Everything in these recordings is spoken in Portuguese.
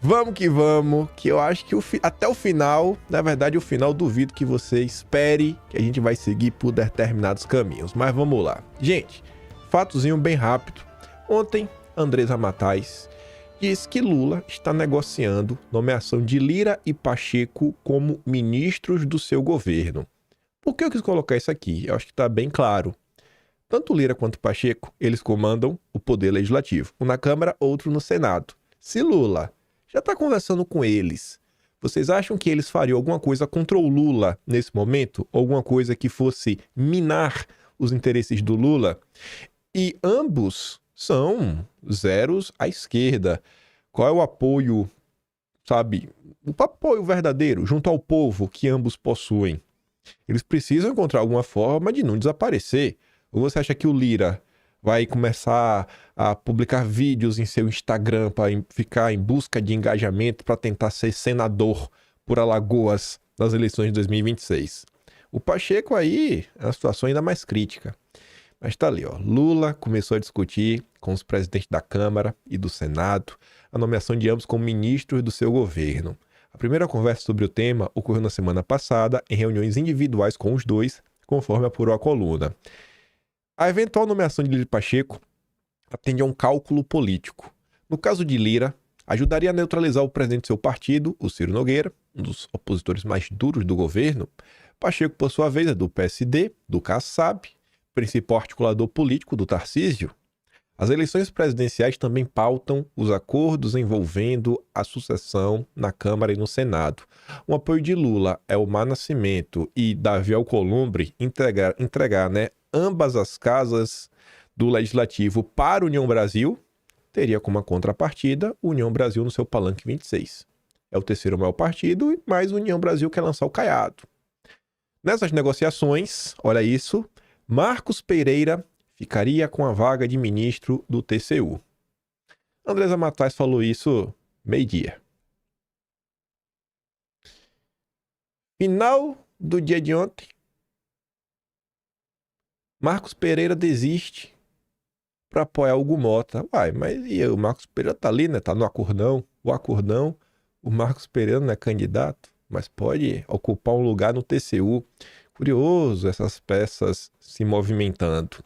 vamos, que eu acho que até o final, na verdade o final duvido que você espere que a gente vai seguir por determinados caminhos, mas vamos lá. Gente, fatozinho bem rápido. Ontem, Andresa Matais diz que Lula está negociando nomeação de Lira e Pacheco como ministros do seu governo. Por que eu quis colocar isso aqui? Eu acho que está bem claro. Tanto Lira quanto Pacheco, eles comandam o poder legislativo, um na Câmara, outro no Senado. Se Lula já está conversando com eles, vocês acham que eles fariam alguma coisa contra o Lula nesse momento? Alguma coisa que fosse minar os interesses do Lula? E ambos são zeros à esquerda. Qual é o apoio, sabe? O apoio verdadeiro junto ao povo que ambos possuem. Eles precisam encontrar alguma forma de não desaparecer. Ou você acha que o Lira vai começar a publicar vídeos em seu Instagram para ficar em busca de engajamento para tentar ser senador por Alagoas nas eleições de 2026? O Pacheco aí é uma situação ainda mais crítica. Mas tá ali, ó. Lula começou a discutir com os presidentes da Câmara e do Senado a nomeação de ambos como ministros do seu governo. A primeira conversa sobre o tema ocorreu na semana passada em reuniões individuais com os dois, conforme apurou a coluna. A eventual nomeação de Lira e Pacheco atende a um cálculo político. No caso de Lira, ajudaria a neutralizar o presidente de seu partido, o Ciro Nogueira, um dos opositores mais duros do governo. Pacheco, por sua vez, é do PSD, do Kassab, principal articulador político do Tarcísio. As eleições presidenciais também pautam os acordos envolvendo a sucessão na Câmara e no Senado. O apoio de Lula, Elmar Nascimento e Davi Alcolumbre entregar ambas as casas do Legislativo para a União Brasil, teria como contrapartida União Brasil no seu palanque 26. É o terceiro maior partido, mas União Brasil quer lançar o caiado. Nessas negociações, olha isso, Marcos Pereira ficaria com a vaga de ministro do TCU. Andresa Matais falou isso meio-dia. Final do dia de ontem, Marcos Pereira desiste para apoiar o Hugo Mota. Uai, mas e o Marcos Pereira tá ali, né? Tá no acordão. O Marcos Pereira não é candidato, mas pode ocupar um lugar no TCU. Curioso essas peças se movimentando.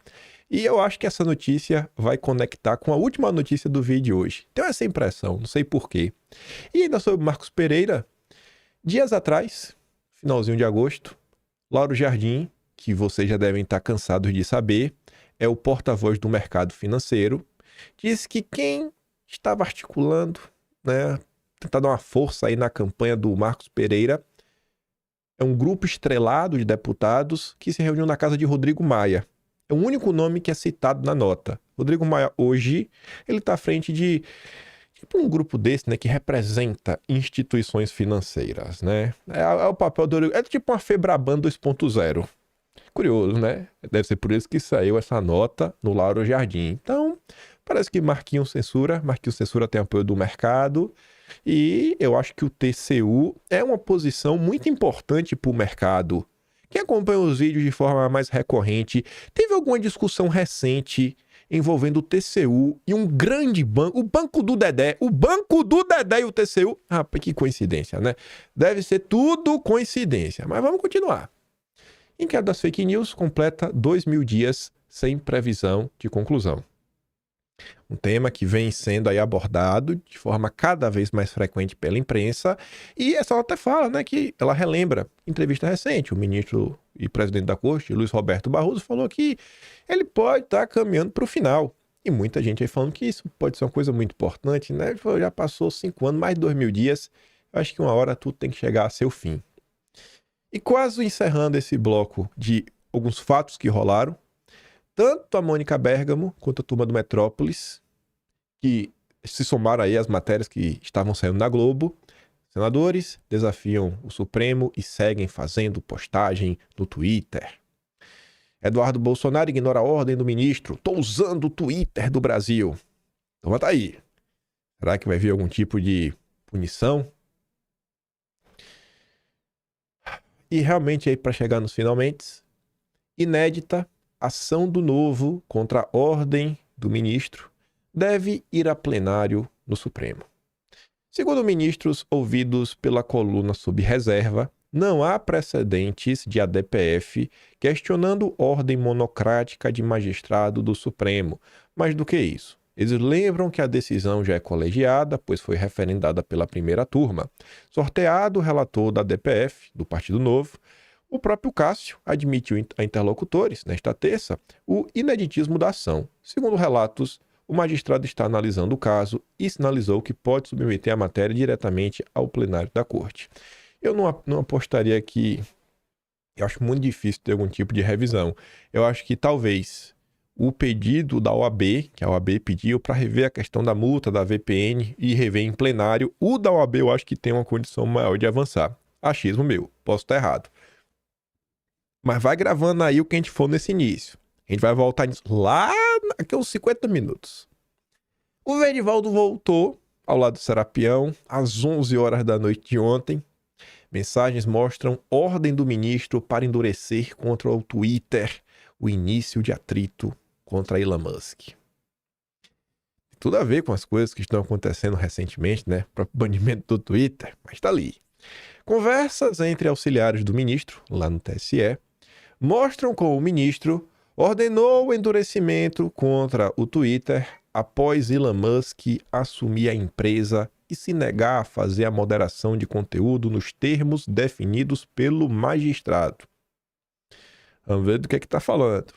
E eu acho que essa notícia vai conectar com a última notícia do vídeo de hoje. Tenho essa impressão, não sei porquê. E ainda sobre Marcos Pereira, dias atrás, finalzinho de agosto, Lauro Jardim, que vocês já devem estar cansados de saber, é o porta-voz do mercado financeiro, disse que quem estava articulando, né, tentar dar uma força aí na campanha do Marcos Pereira, é um grupo estrelado de deputados que se reuniu na casa de Rodrigo Maia. É o único nome que é citado na nota. Rodrigo Maia, hoje, ele está à frente de tipo um grupo desse, né, que representa instituições financeiras, né? É o papel do... É tipo uma Febraban 2.0. Curioso, né? Deve ser por isso que saiu essa nota no Lauro Jardim. Então, parece que Marquinhos Censura tem apoio do mercado e eu acho que o TCU é uma posição muito importante para o mercado. Quem acompanha os vídeos de forma mais recorrente, teve alguma discussão recente envolvendo o TCU e um grande banco, o Banco do Dedé. O Banco do Dedé e o TCU. Rapaz, que coincidência, né? Deve ser tudo coincidência, mas vamos continuar. Inquérito das Fake News completa 2.000 dias sem previsão de conclusão. Um tema que vem sendo aí abordado de forma cada vez mais frequente pela imprensa, e essa nota até fala, né, que ela relembra entrevista recente. O ministro e presidente da Corte, Luiz Roberto Barroso, falou que ele pode estar caminhando para o final. E muita gente aí falando que isso pode ser uma coisa muito importante, né? Ele falou, já passou 5 anos, mais de 2.000 dias, eu acho que uma hora tudo tem que chegar a seu fim. E quase encerrando esse bloco de alguns fatos que rolaram, tanto a Mônica Bergamo quanto a turma do Metrópolis, que se somaram aí às matérias que estavam saindo na Globo, senadores desafiam o Supremo e seguem fazendo postagem no Twitter. Eduardo Bolsonaro ignora a ordem do ministro. Tô usando o Twitter do Brasil. Então tá aí. Será que vai vir algum tipo de punição? E realmente aí para chegar nos finalmente, inédita, ação do Novo contra a ordem do ministro deve ir a plenário no Supremo. Segundo ministros ouvidos pela coluna sob reserva, não há precedentes de ADPF questionando ordem monocrática de magistrado do Supremo. Mais do que isso, eles lembram que a decisão já é colegiada, pois foi referendada pela primeira turma. Sorteado o relator da ADPF, do Partido Novo, o próprio Cássio admitiu a interlocutores, nesta terça, o ineditismo da ação. Segundo relatos, o magistrado está analisando o caso e sinalizou que pode submeter a matéria diretamente ao plenário da Corte. Eu não apostaria que... Eu acho muito difícil ter algum tipo de revisão. Eu acho que talvez o pedido da OAB, que a OAB pediu para rever a questão da multa da VPN e rever em plenário, o da OAB eu acho que tem uma condição maior de avançar. Achismo meu, posso estar errado. Mas vai gravando aí o que a gente for nesse início. A gente vai voltar nisso lá daqui a uns 50 minutos. O Verivaldo voltou ao lado do Serapião às 11 horas da noite de ontem. Mensagens mostram ordem do ministro para endurecer contra o Twitter o início de atrito contra Elon Musk. Tudo a ver com as coisas que estão acontecendo recentemente, né? O próprio banimento do Twitter, mas tá ali. Conversas entre auxiliares do ministro, lá no TSE, mostram como o ministro ordenou o endurecimento contra o Twitter após Elon Musk assumir a empresa e se negar a fazer a moderação de conteúdo nos termos definidos pelo magistrado. Vamos ver do que está falando.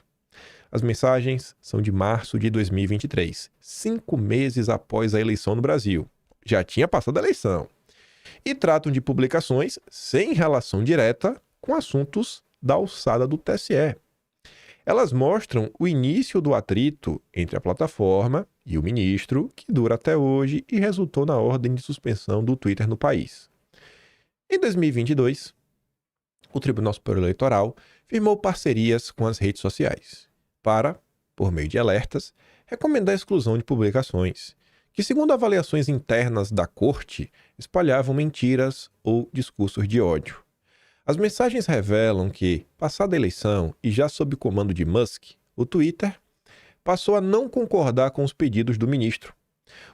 As mensagens são de março de 2023, 5 meses após a eleição no Brasil. Já tinha passado a eleição. E tratam de publicações sem relação direta com assuntos da alçada do TSE. Elas mostram o início do atrito entre a plataforma e o ministro, que dura até hoje e resultou na ordem de suspensão do Twitter no país. Em 2022, o Tribunal Superior Eleitoral firmou parcerias com as redes sociais para, por meio de alertas, recomendar a exclusão de publicações que, segundo avaliações internas da Corte, espalhavam mentiras ou discursos de ódio. As mensagens revelam que, passada a eleição e já sob comando de Musk, o Twitter passou a não concordar com os pedidos do ministro.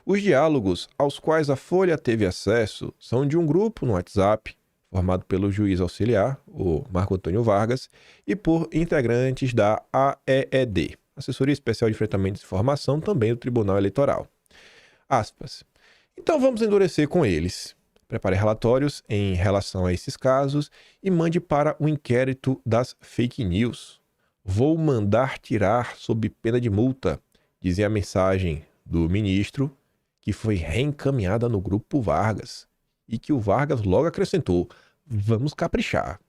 Os diálogos aos quais a Folha teve acesso são de um grupo no WhatsApp, formado pelo juiz auxiliar, o Marco Antônio Vargas, e por integrantes da AEED, Assessoria Especial de Enfrentamento de Desinformação, também do Tribunal Eleitoral. Aspas. Então vamos endurecer com eles. Prepare relatórios em relação a esses casos e mande para o inquérito das fake news. Vou mandar tirar sob pena de multa, dizia a mensagem do ministro, que foi reencaminhada no grupo Vargas. E que o Vargas logo acrescentou, vamos caprichar,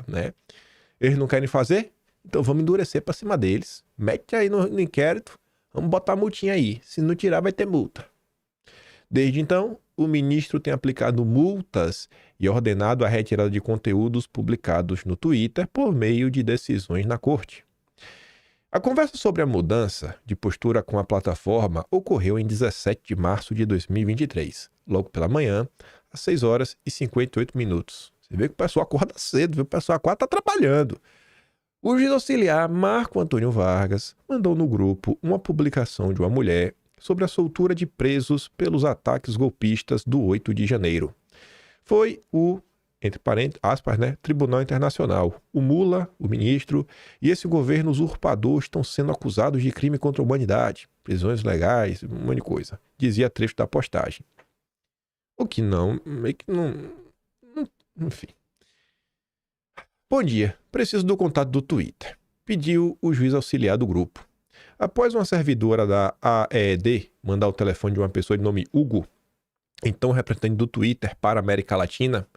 né? Eles não querem fazer? Então vamos endurecer para cima deles. Mete aí no inquérito, vamos botar a multinha aí. Se não tirar, vai ter multa. Desde então, o ministro tem aplicado multas e ordenado a retirada de conteúdos publicados no Twitter por meio de decisões na Corte. A conversa sobre a mudança de postura com a plataforma ocorreu em 17 de março de 2023, logo pela manhã, às 6 horas e 58 minutos. Você vê que o pessoal acorda cedo, viu? O pessoal acorda está trabalhando. O juiz auxiliar Marco Antônio Vargas mandou no grupo uma publicação de uma mulher sobre a soltura de presos pelos ataques golpistas do 8 de janeiro. Foi o, entre aspas, né, Tribunal Internacional. O Mula, o ministro, e esse governo usurpador estão sendo acusados de crime contra a humanidade, prisões legais, um monte de coisa, dizia trecho da postagem. O que não, meio que não, enfim. Bom dia, preciso do contato do Twitter, pediu o juiz auxiliar do grupo. Após uma servidora da AED mandar o telefone de uma pessoa de nome Hugo, então representante do Twitter para a América Latina,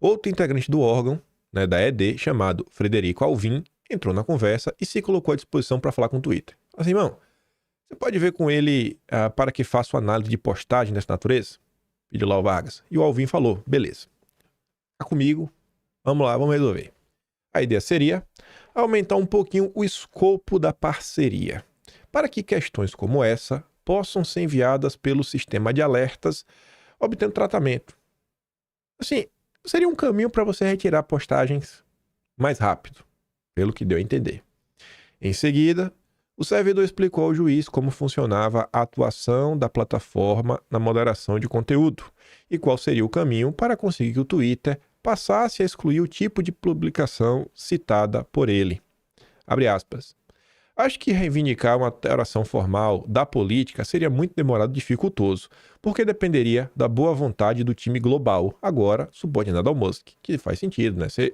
outro integrante do órgão, né, da AED, chamado Frederico Alvim, entrou na conversa e se colocou à disposição para falar com o Twitter. Assim, irmão, você pode ver com ele para que faça uma análise de postagem dessa natureza? Pediu lá o Vargas. E o Alvim falou, beleza, tá comigo, vamos lá, vamos resolver. A ideia seria aumentar um pouquinho o escopo da parceria, para que questões como essa possam ser enviadas pelo sistema de alertas, obtendo tratamento. Assim, seria um caminho para você retirar postagens mais rápido, pelo que deu a entender. Em seguida, O servidor explicou ao juiz como funcionava a atuação da plataforma na moderação de conteúdo e qual seria o caminho para conseguir que o Twitter passasse a excluir o tipo de publicação citada por ele. Abre aspas. Acho que reivindicar uma alteração formal da política seria muito demorado e dificultoso, porque dependeria da boa vontade do time global, agora subordinado ao Musk, que faz sentido, né? Você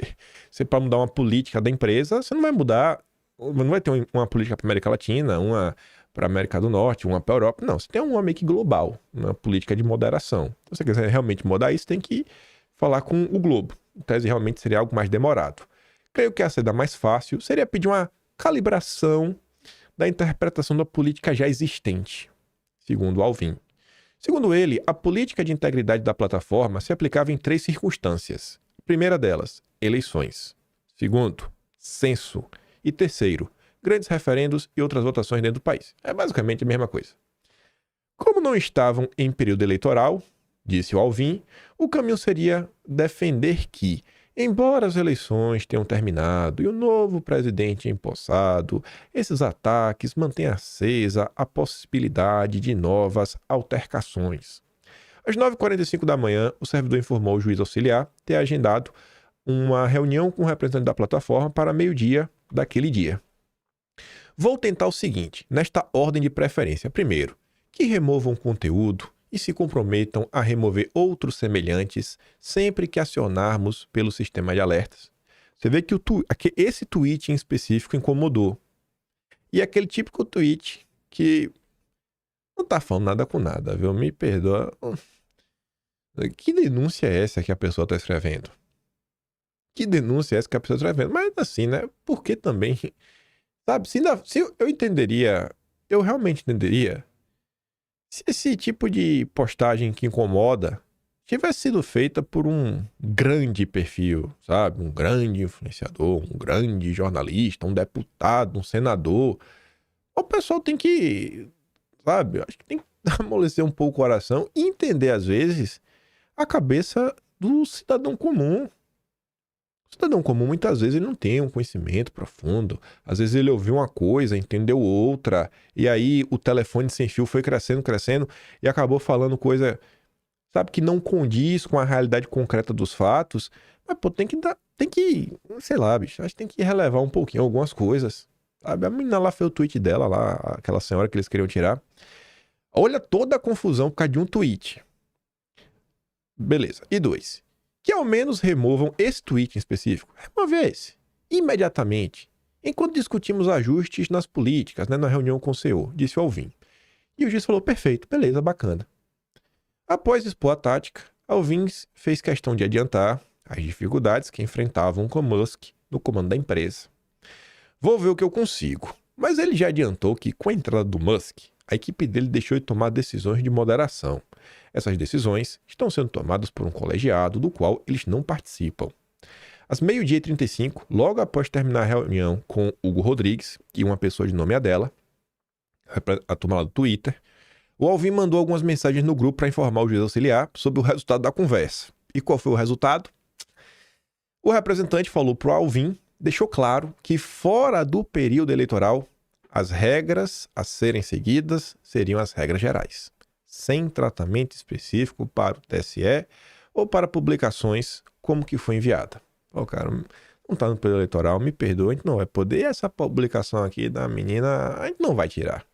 para mudar uma política da empresa, você não vai mudar, não vai ter uma política para a América Latina, uma para a América do Norte, uma para a Europa. Não, você tem uma meio que global, uma política de moderação. Se você quiser realmente mudar isso, tem que falar com o globo. Em tese, realmente seria algo mais demorado. Creio que a saída mais fácil seria pedir uma calibração da interpretação da política já existente, segundo Alvin. Segundo ele, a política de integridade da plataforma se aplicava em 3 circunstâncias. Primeira delas, eleições. Segundo, censo. E terceiro, grandes referendos e outras votações dentro do país. É basicamente a mesma coisa. Como não estavam em período eleitoral, disse o Alvin, o caminho seria defender que, embora as eleições tenham terminado e o novo presidente empossado, esses ataques mantêm acesa a possibilidade de novas altercações. Às 9h45 da manhã, o servidor informou o juiz auxiliar ter agendado uma reunião com o representante da plataforma para meio-dia daquele dia. Vou tentar o seguinte, nesta ordem de preferência. Primeiro, que removam conteúdo e se comprometam a remover outros semelhantes sempre que acionarmos pelo sistema de alertas. Você vê que esse tweet em específico incomodou. E aquele típico tweet que não tá falando nada com nada, viu? Me perdoa. Que denúncia é essa que a pessoa tá escrevendo? Que denúncia é essa que a pessoa está escrevendo? Mas assim, né? Porque também, sabe? Se eu entenderia, eu realmente entenderia se esse tipo de postagem que incomoda tivesse sido feita por um grande perfil, sabe? Um grande influenciador, um grande jornalista, um deputado, um senador. O pessoal tem que, sabe? Acho que tem que amolecer um pouco o coração e entender, às vezes, a cabeça do cidadão comum. O cidadão comum, muitas vezes, ele não tem um conhecimento profundo. Às vezes ele ouviu uma coisa, entendeu outra, e aí o telefone sem fio foi crescendo, crescendo, e acabou falando coisa, sabe, que não condiz com a realidade concreta dos fatos. Mas, pô, sei lá, bicho, acho que tem que relevar um pouquinho algumas coisas, sabe? A menina lá fez o tweet dela, lá, aquela senhora que eles queriam tirar. Olha toda a confusão por causa de um tweet. Beleza. E 2. Que ao menos removam esse tweet em específico. Remove esse. Imediatamente. Enquanto discutimos ajustes nas políticas, né, na reunião com o CEO, disse o Alvin. E o juiz falou, perfeito, beleza, bacana. Após expor a tática, Alvin fez questão de adiantar as dificuldades que enfrentavam com Musk no comando da empresa. Vou ver o que eu consigo. Mas ele já adiantou que, com a entrada do Musk, a equipe dele deixou de tomar decisões de moderação. Essas decisões estão sendo tomadas por um colegiado do qual eles não participam. Às 12h35, logo após terminar a reunião com Hugo Rodrigues e uma pessoa de nome Adela, a turma lá do Twitter, o Alvin mandou algumas mensagens no grupo para informar o juiz auxiliar sobre o resultado da conversa. E qual foi o resultado? O representante falou para o Alvin, deixou claro que fora do período eleitoral, as regras a serem seguidas seriam as regras gerais, sem tratamento específico para o TSE ou para publicações como que foi enviada. Ó, cara, não está no período eleitoral, me perdoa, a gente não vai poder. Essa publicação aqui da menina, a gente não vai tirar.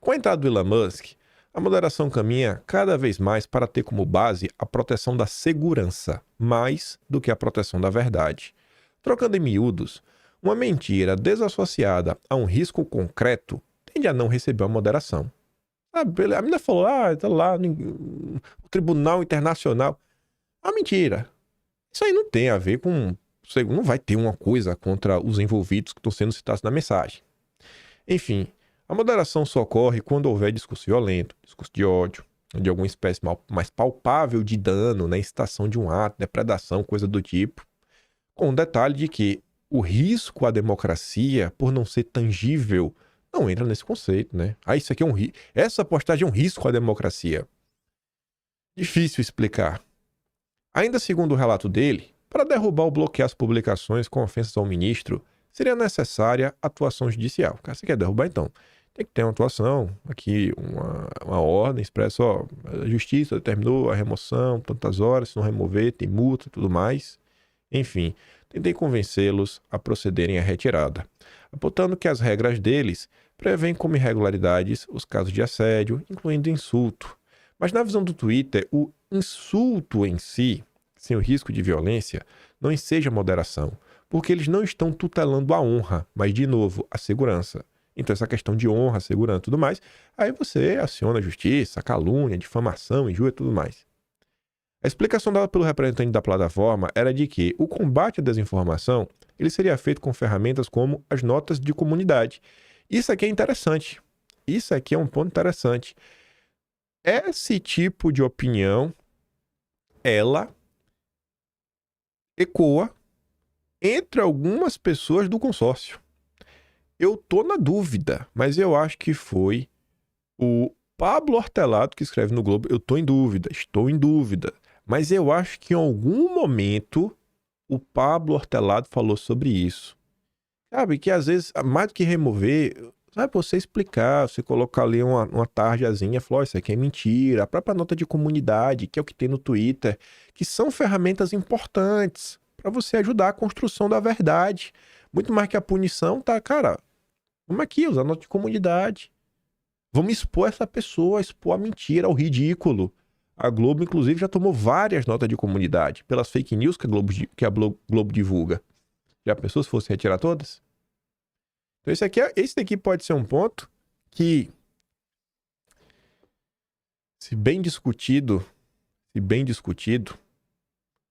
Com a entrada do Elon Musk, a moderação caminha cada vez mais para ter como base a proteção da segurança, mais do que a proteção da verdade. Trocando em miúdos, uma mentira desassociada a um risco concreto tende a não receber uma moderação. A menina falou, tá lá no Tribunal Internacional. Mentira. Isso aí não tem a ver com... Não vai ter uma coisa contra os envolvidos que estão sendo citados na mensagem. Enfim, a moderação só ocorre quando houver discurso violento, discurso de ódio, de alguma espécie mais palpável de dano, né, incitação de um ato, depredação, coisa do tipo. Com o detalhe de que o risco à democracia, por não ser tangível, não entra nesse conceito, né? Isso aqui é essa postagem é um risco à democracia. Difícil explicar. Ainda segundo o relato dele, para derrubar ou bloquear as publicações com ofensas ao ministro, seria necessária atuação judicial. Cara, você quer derrubar, então tem que ter uma atuação, aqui uma ordem expressa, ó, a justiça determinou a remoção, tantas horas, se não remover, tem multa e tudo mais. Enfim, tentei convencê-los a procederem à retirada, apontando que as regras deles prevêem como irregularidades os casos de assédio, incluindo insulto. Mas na visão do Twitter, o insulto em si, sem o risco de violência, não enseja moderação, porque eles não estão tutelando a honra, mas, de novo, a segurança. Então, essa questão de honra, segurança e tudo mais, aí você aciona a justiça, a calúnia, difamação, injúria e tudo mais. A explicação dada pelo representante da plataforma era de que o combate à desinformação ele seria feito com ferramentas como as notas de comunidade. Isso aqui é interessante. Isso aqui é um ponto interessante. Esse tipo de opinião, ela ecoa entre algumas pessoas do consórcio. Eu tô na dúvida, mas eu acho que foi o Pablo Hortelado que escreve no Globo. Eu tô em dúvida, estou em dúvida. Mas eu acho que em algum momento o Pablo Hortelado falou sobre isso. Sabe, que às vezes, mais do que remover, sabe, você explicar, você colocar ali uma tarjazinha, falar, isso aqui é mentira, a própria nota de comunidade, que é o que tem no Twitter, que são ferramentas importantes para você ajudar a construção da verdade. Muito mais que a punição, tá, cara, vamos aqui, usar nota de comunidade. Vamos expor essa pessoa, expor a mentira, o ridículo. A Globo, inclusive, já tomou várias notas de comunidade pelas fake news que a Globo divulga. Já pensou se fosse retirar todas? Então esse daqui pode ser um ponto que, se bem discutido,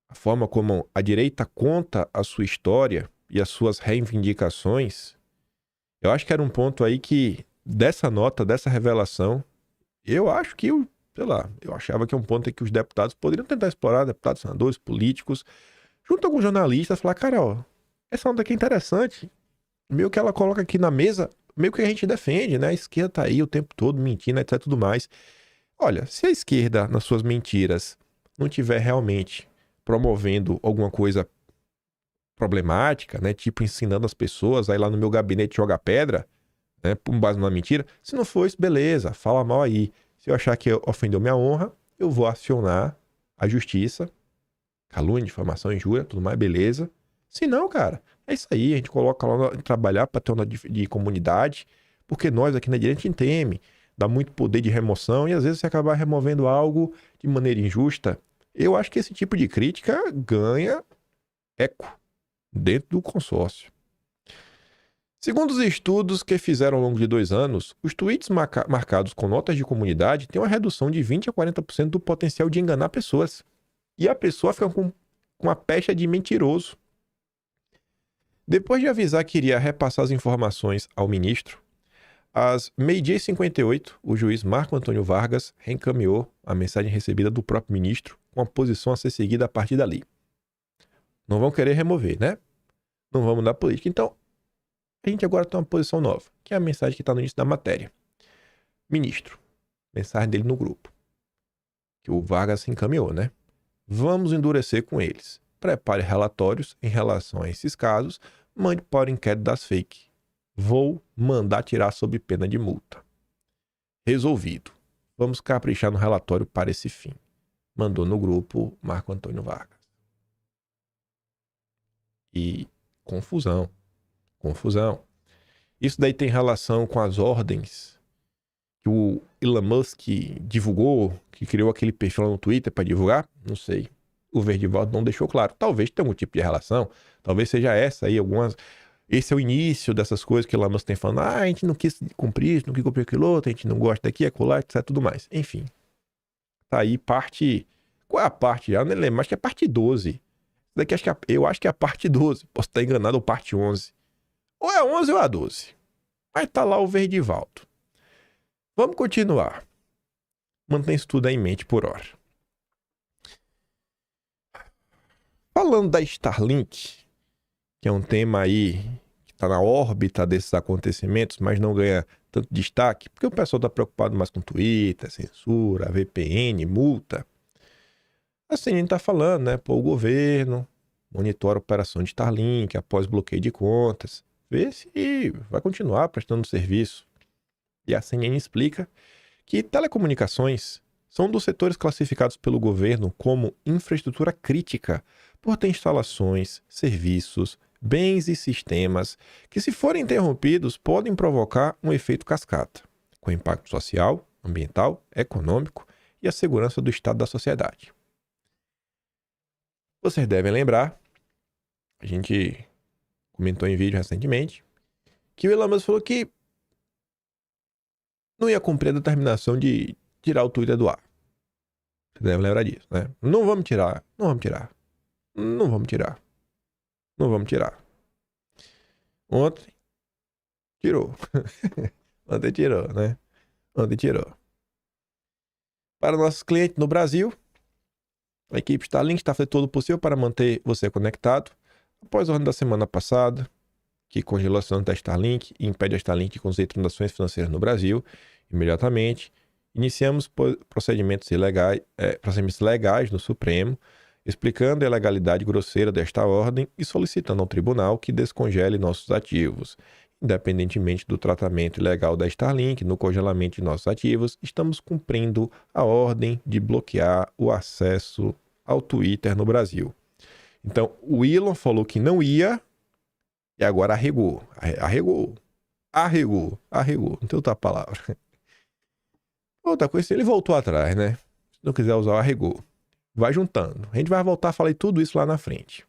a forma como a direita conta a sua história e as suas reivindicações, eu acho que era um ponto aí que, dessa nota, dessa revelação, eu acho que, eu achava que é um ponto em que os deputados poderiam tentar explorar, deputados, senadores, políticos, junto com alguns jornalistas, falar, cara, ó, essa nota aqui é interessante, meio que ela coloca aqui na mesa, meio que a gente defende, né? A esquerda tá aí o tempo todo mentindo, etc, tudo mais. Olha, se a esquerda, nas suas mentiras, não tiver realmente promovendo alguma coisa problemática, né? Tipo, ensinando as pessoas a ir lá no meu gabinete jogar pedra, né? Com base numa mentira. Se não for isso, beleza, fala mal aí. Se eu achar que ofendeu minha honra, eu vou acionar a justiça, calúnia, difamação, injúria, tudo mais, beleza. Se não, cara, é isso aí, a gente coloca lá trabalhar para ter uma de comunidade, porque nós aqui na direita a gente teme, dá muito poder de remoção e às vezes você acaba removendo algo de maneira injusta. Eu acho que esse tipo de crítica ganha eco dentro do consórcio. Segundo os estudos que fizeram ao longo de 2 anos, os tweets marcados com notas de comunidade têm uma redução de 20 a 40% do potencial de enganar pessoas. E a pessoa fica com uma pecha de mentiroso. Depois de avisar que iria repassar as informações ao ministro, às 12h58, o juiz Marco Antônio Vargas reencaminhou a mensagem recebida do próprio ministro com a posição a ser seguida a partir dali. Não vão querer remover, né? Não vamos mudar a política. Então, a gente agora tem uma posição nova, que é a mensagem que está no início da matéria. Ministro, mensagem dele no grupo, que o Vargas encaminhou, né? Vamos endurecer com eles. Prepare relatórios em relação a esses casos, mande para o inquérito das fake. Vou mandar tirar sob pena de multa. Resolvido. Vamos caprichar no relatório para esse fim. Mandou no grupo Marco Antônio Vargas. E confusão. Isso daí tem relação com as ordens que o Elon Musk divulgou, que criou aquele perfil lá no Twitter para divulgar? Não sei. O Verdivaldo não deixou claro. Talvez tenha algum tipo de relação. Talvez seja essa aí, esse é o início dessas coisas que o Elon Musk tem falando. A gente não quis cumprir isso, não quis cumprir aquilo outro, a gente não gosta daqui, acolá, etc, tudo mais. Enfim. Tá aí parte... Qual é a parte? Eu não lembro, acho que é parte 12. Daqui eu acho que é a parte 12. Posso estar enganado, ou parte 11. Ou é a 11 ou a 12. Mas tá lá o Verdivaldo. Vamos continuar. Mantém isso tudo aí em mente por hora. Falando da Starlink, que é um tema aí que está na órbita desses acontecimentos, mas não ganha tanto destaque, porque o pessoal está preocupado mais com Twitter, censura, VPN, multa. Assim, a gente está falando, né? Pô, o governo monitora a operação de Starlink após bloqueio de contas. ver se vai continuar prestando serviço. E a CNN explica que telecomunicações são um dos setores classificados pelo governo como infraestrutura crítica por ter instalações, serviços, bens e sistemas que, se forem interrompidos, podem provocar um efeito cascata, com impacto social, ambiental, econômico e a segurança do estado da sociedade. Vocês devem lembrar, a gente comentou em vídeo recentemente, que o Elon Musk falou que não ia cumprir a determinação de tirar o Twitter do ar. Você deve lembrar disso, né? Não vamos tirar. Ontem, tirou. Ontem tirou. Para nossos clientes no Brasil, a equipe Starlink está fazendo todo o possível para manter você conectado. Após a ordem da semana passada, que congelou a ação da Starlink e impede a Starlink de conduzir transações financeiras no Brasil, imediatamente iniciamos procedimentos legais no Supremo, explicando a ilegalidade grosseira desta ordem e solicitando ao tribunal que descongele nossos ativos. Independentemente do tratamento ilegal da Starlink no congelamento de nossos ativos, estamos cumprindo a ordem de bloquear o acesso ao Twitter no Brasil. Então, o Elon falou que não ia e agora arregou. Não tem outra palavra. Outra coisa, ele voltou atrás, né? Se não quiser usar o arregou. Vai juntando. A gente vai voltar a falar de tudo isso lá na frente.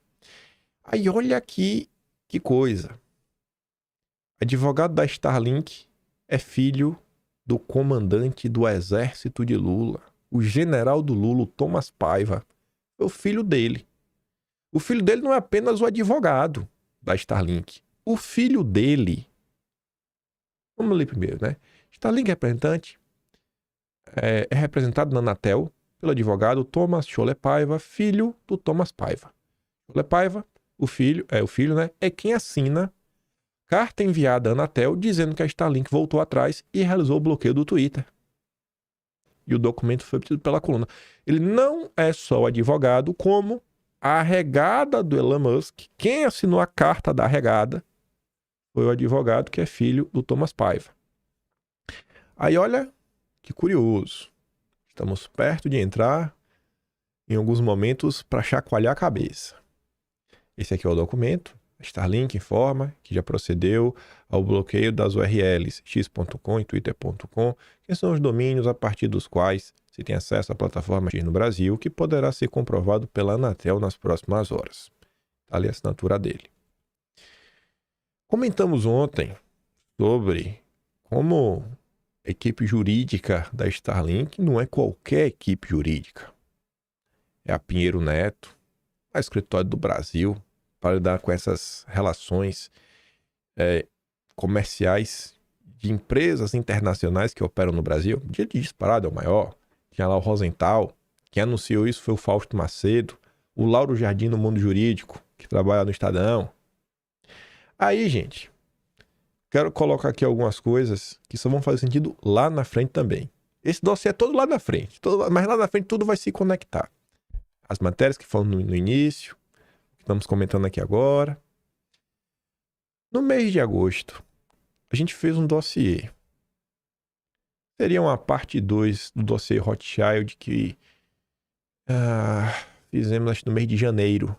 Aí olha aqui que coisa. Advogado da Starlink é filho do comandante do exército de Lula. O general do Lula, o Thomas Paiva. É o filho dele. O filho dele não é apenas o advogado da Starlink. O filho dele... Vamos ler primeiro, né? Starlink representante é representado na Anatel pelo advogado Thomas Scholler Paiva, filho do Thomas Paiva. Scholler Paiva, o filho, né? É quem assina carta enviada à Anatel dizendo que a Starlink voltou atrás e realizou o bloqueio do Twitter. E o documento foi obtido pela coluna. Ele não é só o advogado, como a arregada do Elon Musk. Quem assinou a carta da arregada foi o advogado que é filho do Thomas Paiva. Aí olha que curioso. Estamos perto de entrar em alguns momentos para chacoalhar a cabeça. Esse aqui é o documento. A Starlink informa que já procedeu ao bloqueio das URLs x.com e twitter.com, que são os domínios a partir dos quais se tem acesso à plataforma X no Brasil, que poderá ser comprovado pela Anatel nas próximas horas. Está ali a assinatura dele. Comentamos ontem sobre como a equipe jurídica da Starlink não é qualquer equipe jurídica. É a Pinheiro Neto, a Escritório do Brasil, para lidar com essas relações comerciais de empresas internacionais que operam no Brasil. Dia de disparado é o maior. Tinha lá o Rosenthal. Quem anunciou isso foi o Fausto Macedo. O Lauro Jardim no mundo jurídico, que trabalha no Estadão. Aí, gente, quero colocar aqui algumas coisas que só vão fazer sentido lá na frente também. Esse dossiê é todo lá na frente. Mas lá na frente tudo vai se conectar. As matérias que falam no início, que estamos comentando aqui agora. No mês de agosto, a gente fez um dossiê. Seria uma parte 2 do dossiê Rothschild que fizemos acho, no mês de janeiro.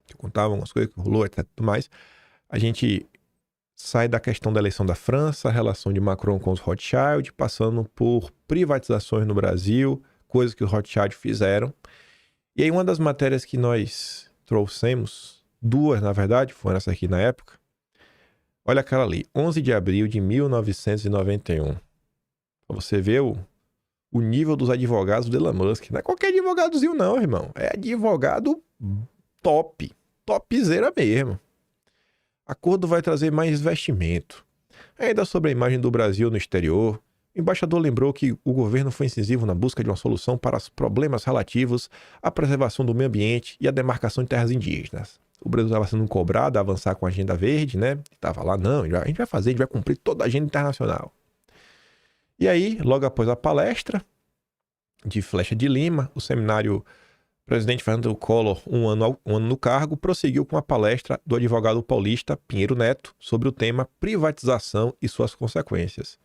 Que eu contava algumas coisas que rolou, etc. Tudo mais. A gente sai da questão da eleição da França, a relação de Macron com os Rothschild, passando por privatizações no Brasil, coisas que os Rothschild fizeram. E aí uma das matérias que nós trouxemos, duas na verdade, foram essa aqui na época. Olha aquela ali, 11 de abril de 1991. Pra você ver o nível dos advogados do Elon Musk. Não é qualquer advogadozinho não, irmão. É advogado top. Topzera mesmo. Acordo vai trazer mais investimento. Ainda sobre a imagem do Brasil no exterior, o embaixador lembrou que o governo foi incisivo na busca de uma solução para os problemas relativos à preservação do meio ambiente e à demarcação de terras indígenas. O Brasil estava sendo cobrado a avançar com a agenda verde, né? Estava lá, não, a gente vai fazer, a gente vai cumprir toda a agenda internacional. E aí, logo após a palestra de Flecha de Lima, o seminário O presidente Fernando Collor, um ano no cargo, prosseguiu com a palestra do advogado paulista Pinheiro Neto sobre o tema privatização e suas consequências.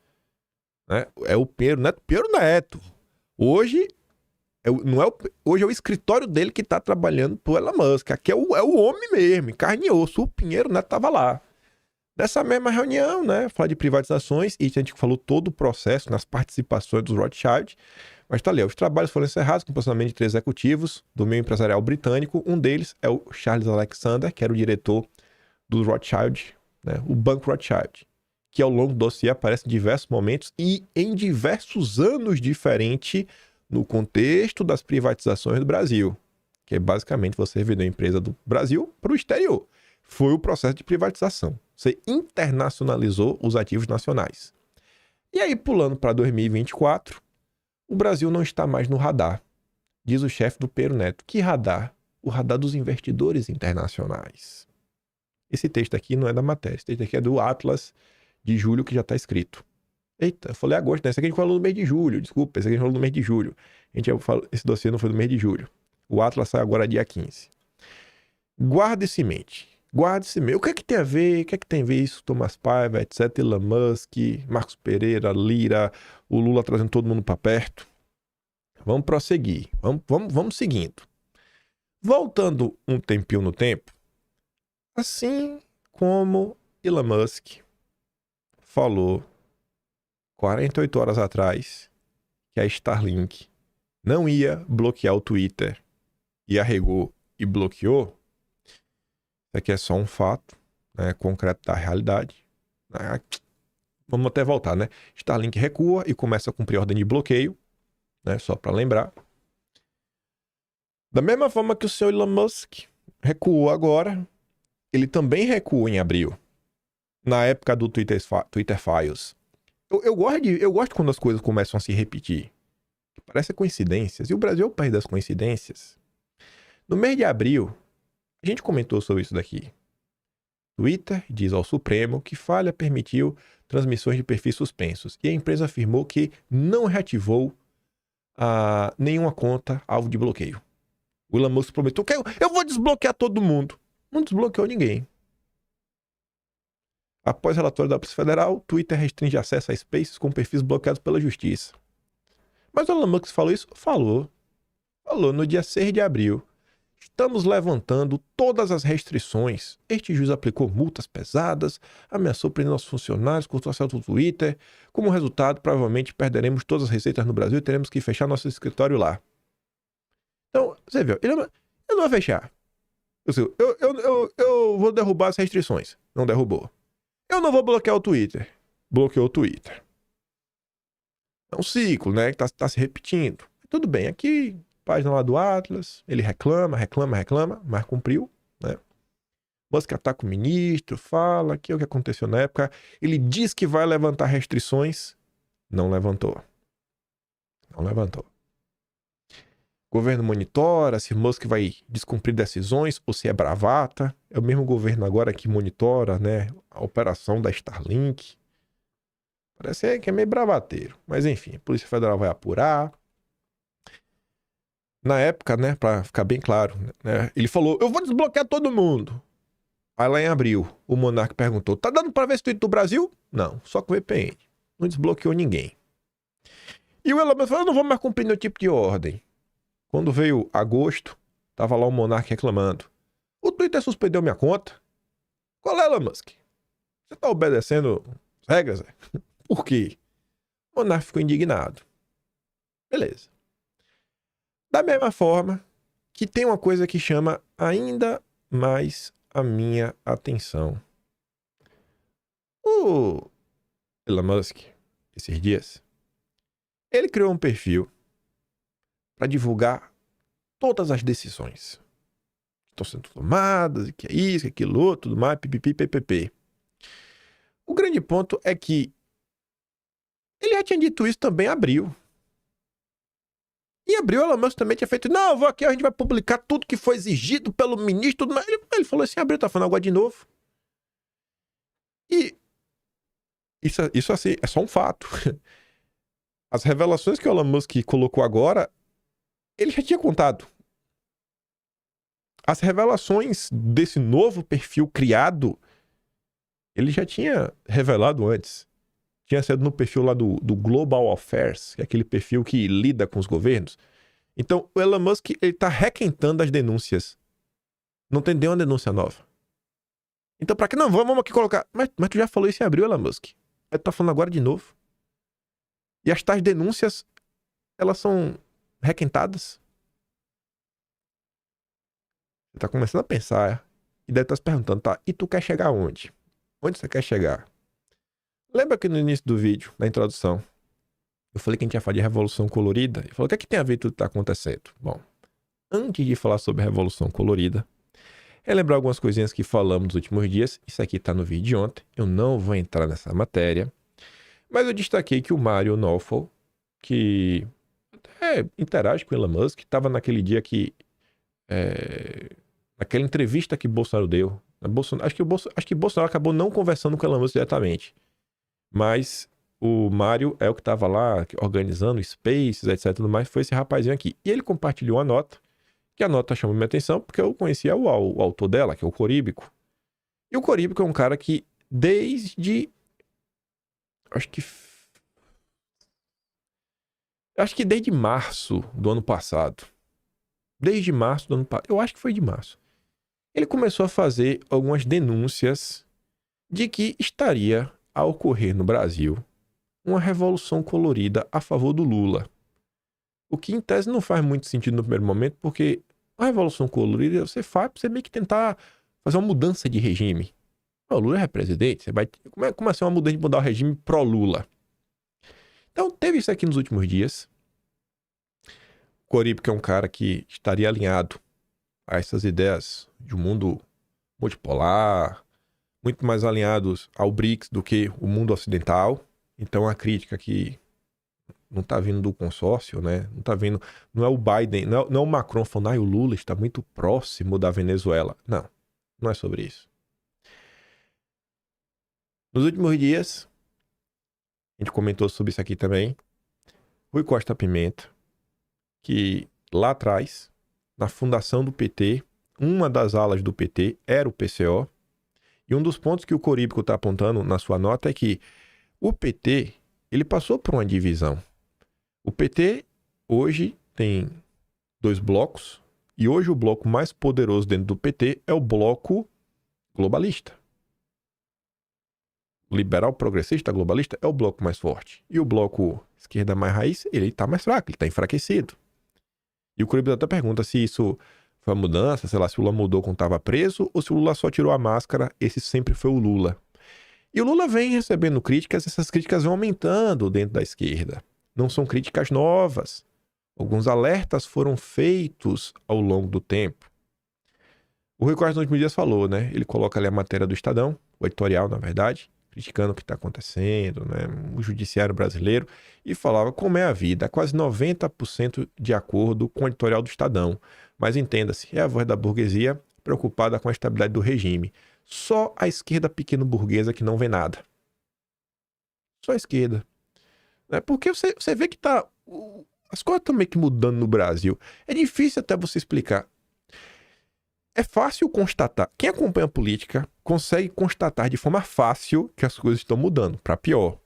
Né? É o Pinheiro Neto. Hoje hoje é o escritório dele que está trabalhando pro Elon Musk. Aqui é o homem mesmo, carne e osso. O Pinheiro Neto estava lá. Nessa mesma reunião, né, falar de privatizações, e a gente falou todo o processo nas participações dos Rothschild, mas tá ali, os trabalhos foram encerrados com o posicionamento de 3 executivos do meio empresarial britânico. Um deles é o Charles Alexander, que era o diretor do Rothschild, né, o Banco Rothschild, que ao longo do dossiê aparece em diversos momentos e em diversos anos diferentes no contexto das privatizações do Brasil, que é basicamente você vender uma empresa do Brasil para o exterior. Foi o processo de privatização. Você internacionalizou os ativos nacionais. E aí, pulando para 2024, o Brasil não está mais no radar, diz o chefe do Pinheiro Neto. Que radar? O radar dos investidores internacionais. Esse texto aqui não é da matéria, esse texto aqui é do Atlas de julho, que já está escrito. Eita, eu falei agosto, né? Esse aqui a gente falou no mês de julho, desculpa, esse aqui a gente falou no mês de julho. Esse dossiê não foi no mês de julho. O Atlas sai agora dia 15. Guarde-se em mente. O que é que tem a ver? O que é que tem a ver isso? Thomas Paiva, etc. Elon Musk, Marcos Pereira, Lira, o Lula trazendo todo mundo para perto. Vamos prosseguir. Vamos seguindo. Voltando um tempinho no tempo, assim como Elon Musk falou 48 horas atrás que a Starlink não ia bloquear o Twitter e arregou e bloqueou, isso aqui é só um fato, né, concreto da realidade. Vamos até voltar, né? Starlink recua e começa a cumprir ordem de bloqueio, né, só para lembrar. Da mesma forma que o senhor Elon Musk recuou agora, ele também recuou em abril, na época do Twitter Files. Eu gosto quando as coisas começam a se repetir. Parece coincidências. E o Brasil é o país das coincidências. No mês de abril, a gente comentou sobre isso daqui. Twitter diz ao Supremo que falha permitiu transmissões de perfis suspensos. E a empresa afirmou que não reativou nenhuma conta alvo de bloqueio. O Elon Musk prometeu que eu vou desbloquear todo mundo. Não desbloqueou ninguém. Após relatório da Polícia Federal, Twitter restringe acesso a Spaces com perfis bloqueados pela Justiça. Mas o Elon Musk falou isso? Falou. Falou no dia 6 de abril. Estamos levantando todas as restrições. Este juiz aplicou multas pesadas, ameaçou prender nossos funcionários, cortou acesso ao Twitter. Como resultado, provavelmente perderemos todas as receitas no Brasil e teremos que fechar nosso escritório lá. Então, você viu, ele não vai fechar. Eu vou derrubar as restrições. Não derrubou. Eu não vou bloquear o Twitter. Bloqueou o Twitter. É um ciclo, né? Que tá se repetindo. Tudo bem, aqui, página lá do Atlas, ele reclama, mas cumpriu, né? Musk ataca o ministro, fala aqui o que aconteceu na época. Ele diz que vai levantar restrições. Não levantou. O governo monitora se Musk vai descumprir decisões ou se é bravata. É o mesmo governo agora que monitora, né, a operação da Starlink. Parece que é meio bravateiro. Mas enfim, a Polícia Federal vai apurar. Na época, né, pra ficar bem claro, né, ele falou, eu vou desbloquear todo mundo. Aí lá em abril, o Monark perguntou, tá dando pra ver esse tweet do Brasil? Não, só com VPN. Não desbloqueou ninguém. E o Elon Musk falou, eu não vou mais cumprir nenhum tipo de ordem. Quando veio agosto, tava lá o Monark reclamando. O Twitter suspendeu minha conta. Qual é, Elon Musk? Você tá obedecendo as regras? Por quê? O Monark ficou indignado. Beleza. Da mesma forma que tem uma coisa que chama ainda mais a minha atenção. O Elon Musk, esses dias, ele criou um perfil para divulgar todas as decisões que estão sendo tomadas, e que é isso, que é aquilo outro, tudo mais, pipipi, ppp. O grande ponto é que ele já tinha dito isso também em abril. Em abril, o Elon Musk também tinha feito, não, vou aqui, a gente vai publicar tudo que foi exigido pelo ministro. Ele falou assim, em abril, tá falando agora de novo. E isso assim, é só um fato. As revelações que o Elon Musk colocou agora, ele já tinha contado as revelações desse novo perfil criado, ele já tinha revelado antes. Tinha sido no perfil lá do Global Affairs, que é aquele perfil que lida com os governos. Então, o Elon Musk, ele tá requentando as denúncias. Não tem nenhuma denúncia nova. Então, pra que não? Vamos aqui colocar. Mas tu já falou isso em abril, Elon Musk. Aí tu tá falando agora de novo. E as tais denúncias, elas são requentadas. Você tá começando a pensar. E deve estar se perguntando, tá? E tu quer chegar onde? Onde você quer chegar? Lembra que no início do vídeo, na introdução, eu falei que a gente ia falar de Revolução Colorida? E falou, o que é que tem a ver tudo que tá acontecendo? Bom, antes de falar sobre a Revolução Colorida, relembrar algumas coisinhas que falamos nos últimos dias. Isso aqui tá no vídeo de ontem. Eu não vou entrar nessa matéria. Mas eu destaquei que o Mário Nawfal, que até interage com o Elon Musk, estava naquele dia que... naquela entrevista que Bolsonaro deu. Acho que Bolsonaro acabou não conversando com o Elon Musk diretamente. Mas o Mário é o que estava lá organizando Spaces, etc. Tudo mais, foi esse rapazinho aqui. E ele compartilhou a nota, que a nota chamou minha atenção, porque eu conhecia o autor dela, que é o Coríbico. E o Coríbico é um cara que desde... Acho que desde março do ano passado. Desde março do ano passado. Eu acho que foi de março. Ele começou a fazer algumas denúncias de que estaria a ocorrer no Brasil uma revolução colorida a favor do Lula. O que, em tese, não faz muito sentido no primeiro momento, porque a revolução colorida você faz pra você meio que tentar fazer uma mudança de regime. O Lula é presidente, você vai... Como assim uma mudança de mudar o regime pró-Lula? Então, teve isso aqui nos últimos dias. Coríbico é um cara que estaria alinhado a essas ideias de um mundo multipolar, muito mais alinhados ao BRICS do que o mundo ocidental. Então, a crítica que não está vindo do consórcio, né? Não está vindo... Não é o Biden, não é o Macron falando, o Lula está muito próximo da Venezuela. Não, não é sobre isso. Nos últimos dias, a gente comentou sobre isso aqui também. Rui Costa Pimenta, que lá atrás, na fundação do PT, uma das alas do PT era o PCO. E um dos pontos que o Coríbico está apontando na sua nota é que o PT, ele passou por uma divisão. O PT hoje tem 2 blocos, e hoje o bloco mais poderoso dentro do PT é o bloco globalista. O liberal progressista globalista é o bloco mais forte. E o bloco esquerda mais raiz, ele está mais fraco, ele está enfraquecido. E o Coríbico até pergunta se isso foi uma mudança, sei lá, se o Lula mudou quando estava preso, ou se o Lula só tirou a máscara, esse sempre foi o Lula. E o Lula vem recebendo críticas, essas críticas vão aumentando dentro da esquerda. Não são críticas novas. Alguns alertas foram feitos ao longo do tempo. O Rui Costa nos últimos dias falou, né? Ele coloca ali a matéria do Estadão, o editorial, na verdade, criticando o que está acontecendo, né? O judiciário brasileiro, e falava como é a vida, quase 90% de acordo com o editorial do Estadão. Mas entenda-se, é a voz da burguesia preocupada com a estabilidade do regime. Só a esquerda pequeno-burguesa que não vê nada. Só a esquerda. Porque você vê que tá... As coisas estão meio que mudando no Brasil. É difícil até você explicar. É fácil constatar. Quem acompanha a política consegue constatar de forma fácil que as coisas estão mudando, para pior.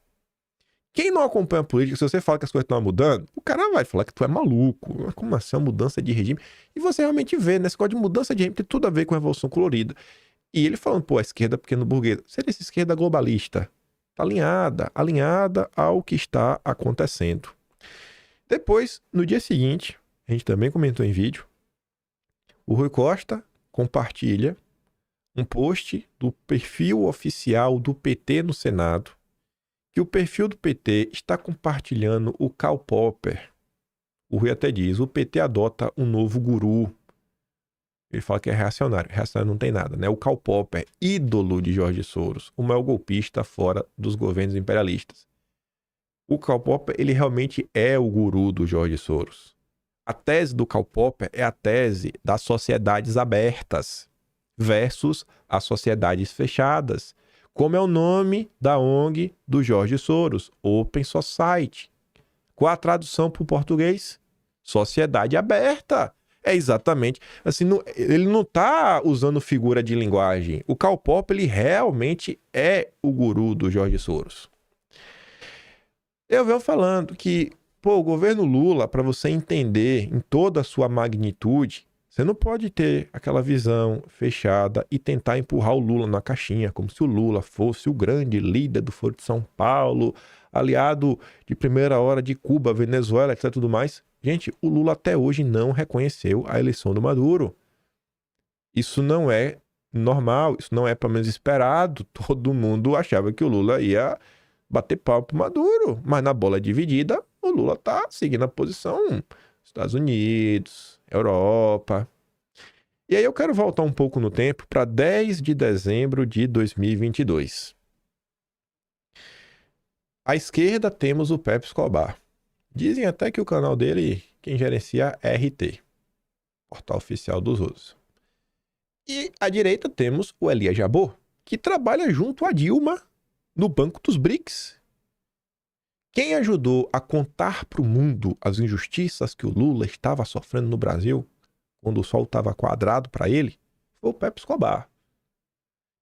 Quem não acompanha a política, se você fala que as coisas estão mudando, o cara vai falar que tu é maluco. Como assim, uma mudança de regime? E você realmente vê, né? Esse negócio de mudança de regime tem tudo a ver com a Revolução Colorida. E ele falando, pô, a esquerda pequeno-burguesa. Seria essa esquerda globalista. Tá alinhada ao que está acontecendo. Depois, no dia seguinte, a gente também comentou em vídeo, o Rui Costa compartilha um post do perfil oficial do PT no Senado, que o perfil do PT está compartilhando o Karl Popper. O Rui até diz, o PT adota um novo guru. Ele fala que é reacionário. Reacionário não tem nada, né? O Karl Popper, ídolo de Jorge Soros, o maior golpista fora dos governos imperialistas. O Karl Popper, ele realmente é o guru do Jorge Soros. A tese do Karl Popper é a tese das sociedades abertas versus as sociedades fechadas. Como é o nome da ONG do Jorge Soros? Open Society. Qual a tradução para o português? Sociedade aberta. É exatamente. Assim, ele não tá usando figura de linguagem. O Karl Popper, ele realmente é o guru do George Soros. Eu venho falando que, pô, o governo Lula, para você entender em toda a sua magnitude, você não pode ter aquela visão fechada e tentar empurrar o Lula na caixinha, como se o Lula fosse o grande líder do Foro de São Paulo, aliado de primeira hora de Cuba, Venezuela, etc. Tudo mais. Gente, o Lula até hoje não reconheceu a eleição do Maduro. Isso não é normal, isso não é pelo menos esperado. Todo mundo achava que o Lula ia bater pau pro Maduro, mas na bola dividida, o Lula tá seguindo a posição Estados Unidos, Europa. E aí eu quero voltar um pouco no tempo para 10 de dezembro de 2022. À esquerda temos o Pepe Escobar. Dizem até que o canal dele, quem gerencia é RT, Portal Oficial dos Usos. E à direita temos o Elias Jabbour, que trabalha junto a Dilma no Banco dos BRICS. Quem ajudou a contar para o mundo as injustiças que o Lula estava sofrendo no Brasil, quando o sol estava quadrado para ele, foi o Pepe Escobar.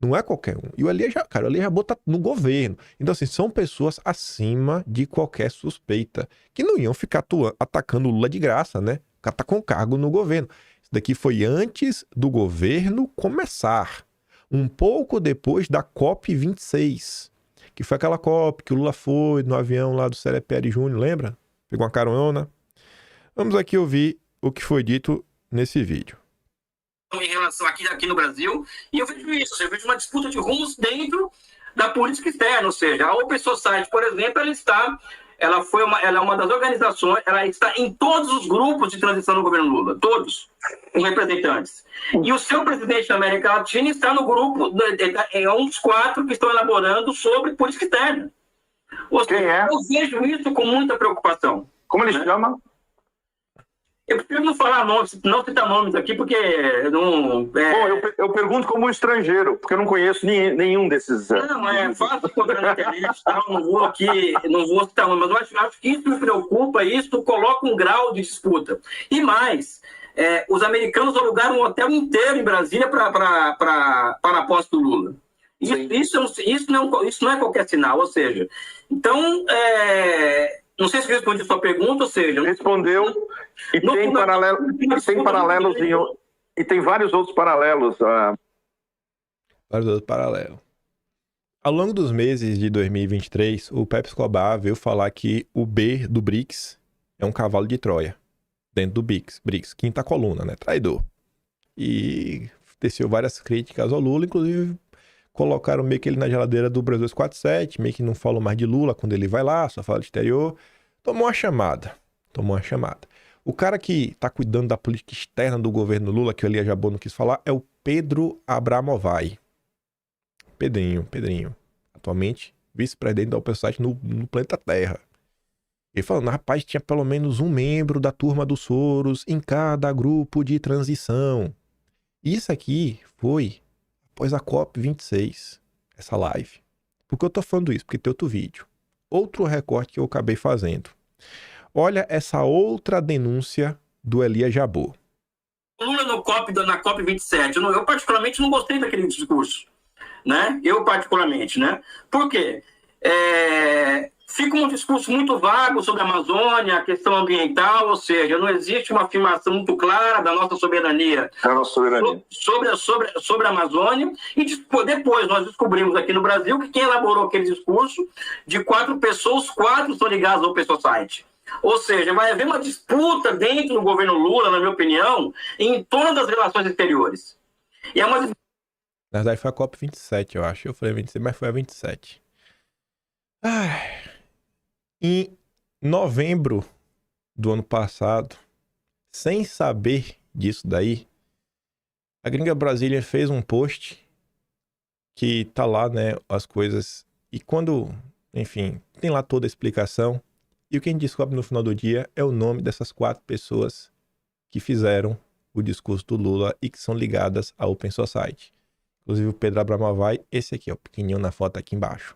Não é qualquer um. E o Elias Jabbour tá no governo. Então, assim, são pessoas acima de qualquer suspeita, que não iam ficar atacando o Lula de graça, né? O cara tá com cargo no governo. Isso daqui foi antes do governo começar. Um pouco depois da COP26. Que foi aquela COP que o Lula foi no avião lá do Celeperi Júnior, lembra? Pegou uma carona. Vamos aqui ouvir o que foi dito nesse vídeo. Em relação aqui no Brasil, e eu vejo isso, eu vejo uma disputa de rumos dentro da política externa, ou seja, a Open Society, por exemplo, ela é uma das organizações, ela está em todos os grupos de transição do governo Lula, todos, com representantes. E o seu presidente da América Latina está no grupo, é um dos 4 que estão elaborando sobre política externa. Ou seja, eu vejo isso com muita preocupação. Como ele chama? Eu prefiro não falar nomes, não citar nomes aqui, porque não... Bom, eu pergunto como estrangeiro, porque eu não conheço nenhum desses... Não, é fácil encontrar na internet, tá? Não vou citar nomes, mas eu acho que isso me preocupa, e isso coloca um grau de disputa. E mais, os americanos alugaram um hotel inteiro em Brasília para a posse do Lula. Isso não é qualquer sinal, ou seja... Então, não sei se respondi a sua pergunta, ou seja... Respondeu, e tem paralelos e tem vários outros paralelos. Vários outros paralelos. Ao longo dos meses de 2023, o Pepe Escobar veio falar que o B do BRICS é um cavalo de Troia, dentro do BRICS, quinta coluna, né? Traidor. E teceu várias críticas ao Lula, inclusive colocaram meio que ele na geladeira do Brasil 247, meio que não falou mais de Lula quando ele vai lá, só fala de exterior. Tomou uma chamada. O cara que tá cuidando da política externa do governo Lula, que o Elias Jabbour não quis falar, é o Pedro Abramovay. Pedrinho. Atualmente, vice-presidente da OpenSite no planeta Terra. Ele falando, rapaz, tinha pelo menos um membro da turma do Soros em cada grupo de transição. Isso aqui foi após a COP26, essa live. Por que eu tô falando isso? Porque tem outro vídeo. Outro recorte que eu acabei fazendo. Olha essa outra denúncia do Elias Jabbour. Lula na COP27, eu particularmente não gostei daquele discurso, né? Por quê? Fica um discurso muito vago sobre a Amazônia, a questão ambiental, ou seja, não existe uma afirmação muito clara da nossa soberania, sobre a Amazônia. E depois nós descobrimos aqui no Brasil que quem elaborou aquele discurso, de 4 pessoas, 4 são ligados ao Open Society. Ou seja, vai haver uma disputa dentro do governo Lula, na minha opinião, em torno das relações exteriores. E Na verdade foi a COP27, eu acho. Eu falei 26, mas foi a 27. Em novembro do ano passado, sem saber disso daí, a Gringa Brasília fez um post que tá lá, né, as coisas. E quando, enfim, tem lá toda a explicação. E o que a gente descobre no final do dia é o nome dessas 4 pessoas que fizeram o discurso do Lula e que são ligadas à Open Society. Inclusive o Pedro Abramovay, esse aqui, ó, pequenininho na foto aqui embaixo.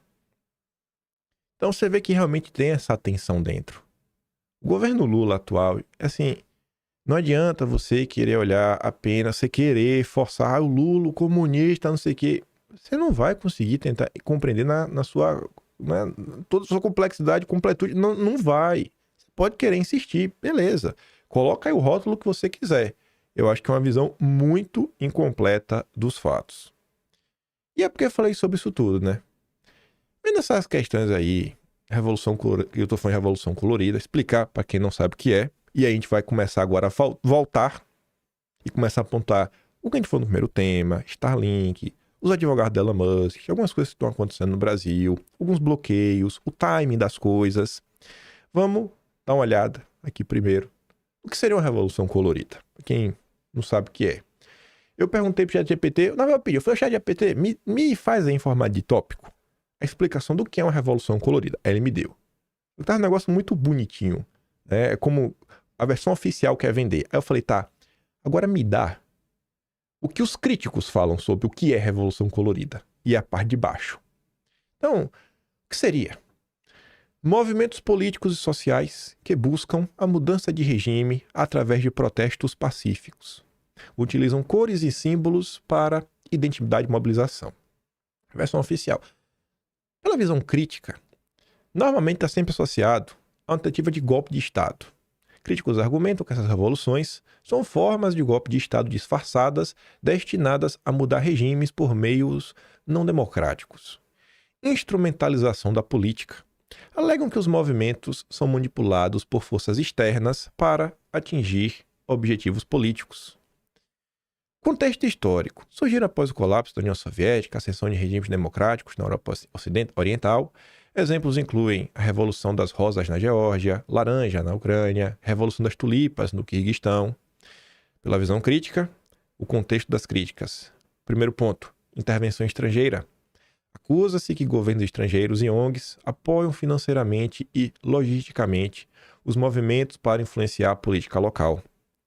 Então você vê que realmente tem essa tensão dentro. O governo Lula atual, assim, Não adianta você querer olhar apenas, você querer forçar o Lula, o comunista, não sei o quê. Você não vai conseguir tentar compreender na sua, toda a sua complexidade, completude. Não vai. Você pode querer insistir, beleza. Coloca aí o rótulo que você quiser. Eu acho que é uma visão muito incompleta dos fatos. E é porque eu falei sobre isso tudo, né? Vendo essas questões aí, Revolução Colorida, eu tô falando de Revolução Colorida, explicar para quem não sabe o que é, e aí a gente vai começar agora a voltar e começar a apontar o que a gente falou no primeiro tema, Starlink, os advogados da Elon Musk, algumas coisas que estão acontecendo no Brasil, alguns bloqueios, o timing das coisas. Vamos dar uma olhada aqui primeiro. O que seria uma Revolução Colorida? Para quem não sabe o que é. Eu perguntei pro ChatGPT, na minha opinião, eu falei, ChatGPT, me faz aí em formato de tópico a explicação do que é uma Revolução Colorida. Aí ele me deu. Tá um negócio muito bonitinho. É como a versão oficial quer vender. Aí eu falei, tá, agora me dá o que os críticos falam sobre o que é Revolução Colorida. E a parte de baixo. Então, o que seria? Movimentos políticos e sociais que buscam a mudança de regime através de protestos pacíficos. Utilizam cores e símbolos para identidade e mobilização. Versão oficial. Pela visão crítica, normalmente está sempre associado a uma tentativa de golpe de Estado. Críticos argumentam que essas revoluções são formas de golpe de Estado disfarçadas destinadas a mudar regimes por meios não democráticos. Instrumentalização da política. Alegam que os movimentos são manipulados por forças externas para atingir objetivos políticos. Contexto histórico. Surgiram após o colapso da União Soviética, a ascensão de regimes democráticos na Europa Oriental. Exemplos incluem a Revolução das Rosas na Geórgia, Laranja na Ucrânia, Revolução das Tulipas no Quirguistão. Pela visão crítica, o contexto das críticas. Primeiro ponto, intervenção estrangeira. Acusa-se que governos estrangeiros e ONGs apoiam financeiramente e logisticamente os movimentos para influenciar a política local.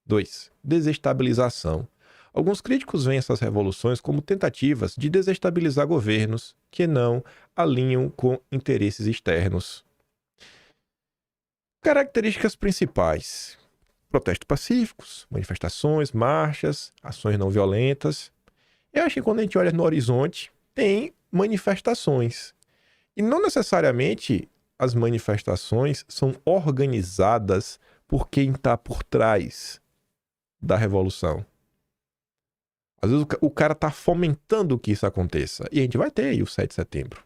2. Desestabilização. Alguns críticos veem essas revoluções como tentativas de desestabilizar governos que não alinham com interesses externos. Características principais: protestos pacíficos, manifestações, marchas, ações não violentas. Eu acho que quando a gente olha no horizonte, tem manifestações. E não necessariamente as manifestações são organizadas por quem está por trás da revolução. Às vezes o cara está fomentando que isso aconteça. E a gente vai ter aí o 7 de setembro.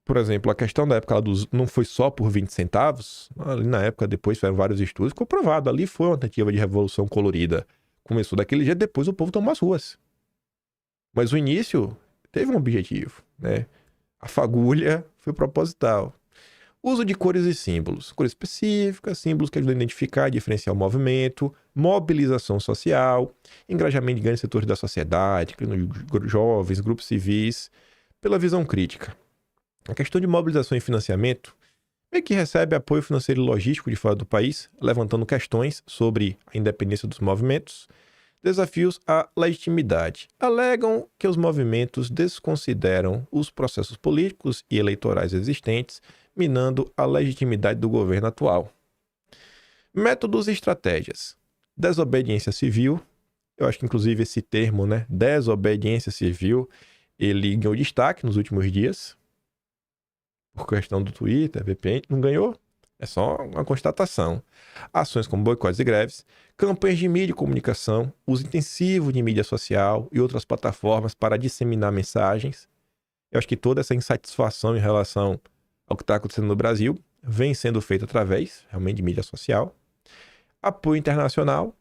Por exemplo, a questão da época não foi só por 20 centavos. Ali na época, depois fizeram vários estudos, ficou provado. Ali foi uma tentativa de revolução colorida. Começou daquele jeito, depois o povo tomou as ruas. Mas o início teve um objetivo, né? A fagulha foi proposital. Uso de cores e símbolos. Cores específicas, símbolos que ajudam a identificar e diferenciar o movimento, mobilização social, engajamento de grandes setores da sociedade, jovens, grupos civis, pela visão crítica. A questão de mobilização e financiamento é que recebe apoio financeiro e logístico de fora do país, levantando questões sobre a independência dos movimentos, desafios à legitimidade. Alegam que os movimentos desconsideram os processos políticos e eleitorais existentes, minando a legitimidade do governo atual. Métodos e estratégias. Desobediência civil. Eu acho que, inclusive, esse termo, né, desobediência civil, ele ganhou destaque nos últimos dias. Por questão do Twitter, VPN, não ganhou. É só uma constatação. Ações como boicotes e greves, campanhas de mídia e comunicação, uso intensivo de mídia social e outras plataformas para disseminar mensagens. Eu acho que toda essa insatisfação em relação ao que está acontecendo no Brasil vem sendo feito através, realmente, de mídia social. Apoio internacional.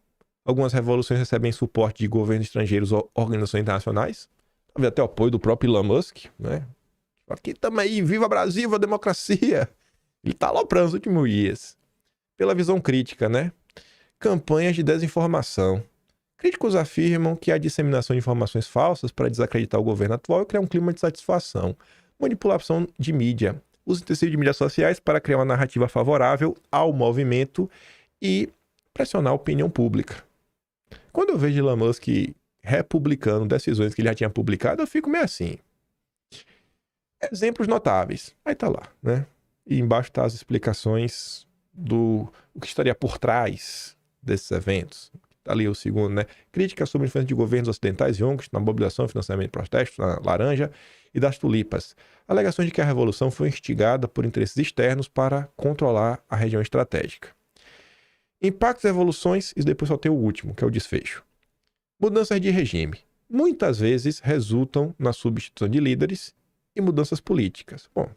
Algumas revoluções recebem suporte de governos estrangeiros ou organizações internacionais. Talvez até o apoio do próprio Elon Musk, né? Aqui estamos aí, viva Brasil, viva a democracia. Ele está aloprando nos últimos dias. Pela visão crítica, né? Campanhas de desinformação. Críticos afirmam que a disseminação de informações falsas para desacreditar o governo atual e criar um clima de satisfação. Manipulação de mídia. Uso intensivo de mídias sociais para criar uma narrativa favorável ao movimento e pressionar a opinião pública. Quando eu vejo Elon Musk republicando decisões que ele já tinha publicado, eu fico meio assim. Exemplos notáveis. Aí tá lá, né? E embaixo tá as explicações o que estaria por trás desses eventos. Ali o segundo, né? Crítica sobre a influência de governos ocidentais e ONGs na mobilização e financiamento de protestos, na Laranja e das Tulipas. Alegações de que a revolução foi instigada por interesses externos para controlar a região estratégica. Impactos e evoluções, e depois só tem o último, que é o desfecho. Mudanças de regime. Muitas vezes resultam na substituição de líderes e mudanças políticas. Bom,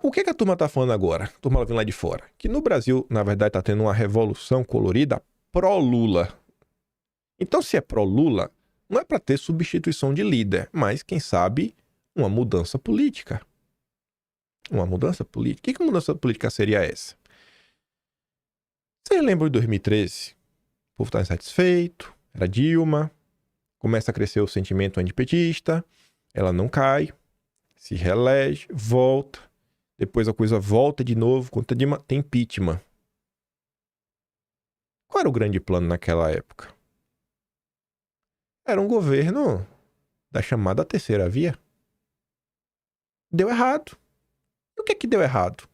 o que a turma está falando agora? A turma lá vem lá de fora. Que no Brasil, na verdade, está tendo uma revolução colorida pró-Lula. Então, se é pró-Lula, não é para ter substituição de líder, mas, quem sabe, uma mudança política. Uma mudança política. Que mudança política seria essa? Vocês lembram de 2013? O povo está insatisfeito, era Dilma, começa a crescer o sentimento antipetista, ela não cai, se reelege, volta, depois a coisa volta de novo, contra Dilma, tem impeachment. Qual era o grande plano naquela época? Era um governo da chamada terceira via. Deu errado. E o que deu errado?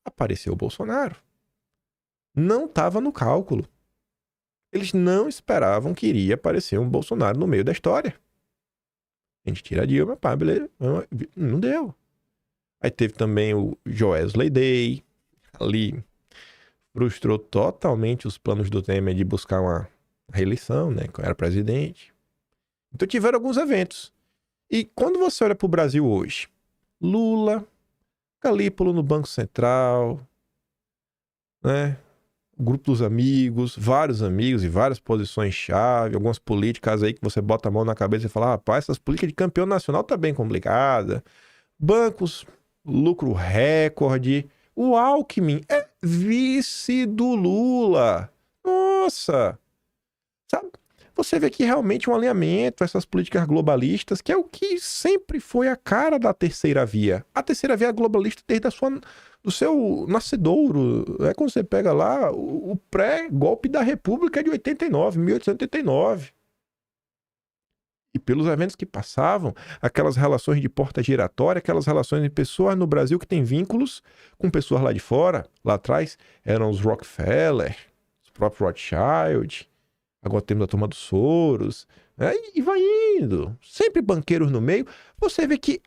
Apareceu o Bolsonaro. Não estava no cálculo. Eles não esperavam que iria aparecer um Bolsonaro no meio da história. A gente tira a Dilma, pá, beleza. Não deu. Aí teve também o Joesley Day. Ali frustrou totalmente os planos do Temer de buscar uma reeleição, né? Que era presidente. Então tiveram alguns eventos. E quando você olha para o Brasil hoje, Lula, Galípolo no Banco Central, né? O grupo dos amigos, vários amigos e várias posições-chave, algumas políticas aí que você bota a mão na cabeça e fala, rapaz, essas políticas de campeão nacional tá bem complicada. Bancos, lucro recorde. O Alckmin é vice do Lula. Nossa! Sabe? Você vê que realmente um alinhamento, essas políticas globalistas, que é o que sempre foi a cara da terceira via. A terceira via é globalista desde do seu nascedouro. É quando você pega lá o pré-golpe da República de 1889. E pelos eventos que passavam, aquelas relações de porta giratória, aquelas relações de pessoas no Brasil que têm vínculos com pessoas lá de fora. Lá atrás eram os Rockefeller, os próprios Rothschild. Agora temos a turma dos Soros, né? E vai indo. Sempre banqueiros no meio. Você vê que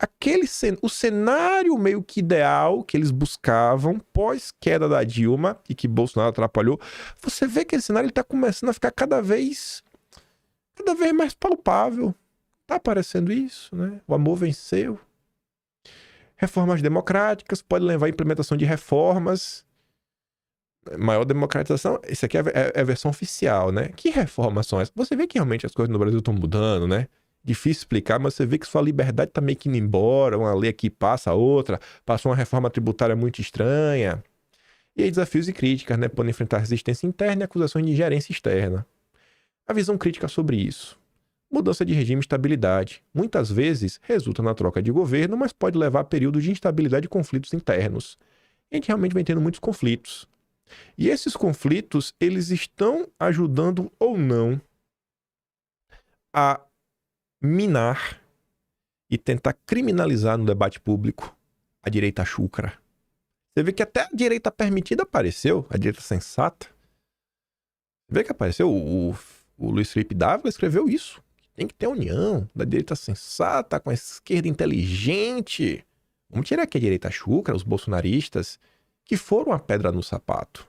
o cenário meio que ideal que eles buscavam pós-queda da Dilma e que Bolsonaro atrapalhou, você vê que esse cenário está começando a ficar cada vez mais palpável. Tá aparecendo isso, né? O amor venceu. Reformas democráticas, pode levar à implementação de reformas. Maior democratização, isso aqui é a versão oficial, né? Que reformas são essas? Você vê que realmente as coisas no Brasil estão mudando, né? Difícil explicar, mas você vê que sua liberdade tá meio que indo embora, uma lei aqui passa a outra, passa uma reforma tributária muito estranha. E aí desafios e críticas, né? Podem enfrentar resistência interna e acusações de ingerência externa. A visão crítica sobre isso. Mudança de regime e estabilidade. Muitas vezes resulta na troca de governo, mas pode levar a períodos de instabilidade e conflitos internos. A gente realmente vem tendo muitos conflitos. E esses conflitos, eles estão ajudando ou não a minar e tentar criminalizar no debate público a direita chúcara. Você vê que até a direita permitida apareceu, a direita sensata. Você vê que apareceu, o Luiz Felipe Dávila escreveu isso. Tem que ter união da direita sensata com a esquerda inteligente. Vamos tirar aqui a direita chúcara, os bolsonaristas, que foram a pedra no sapato.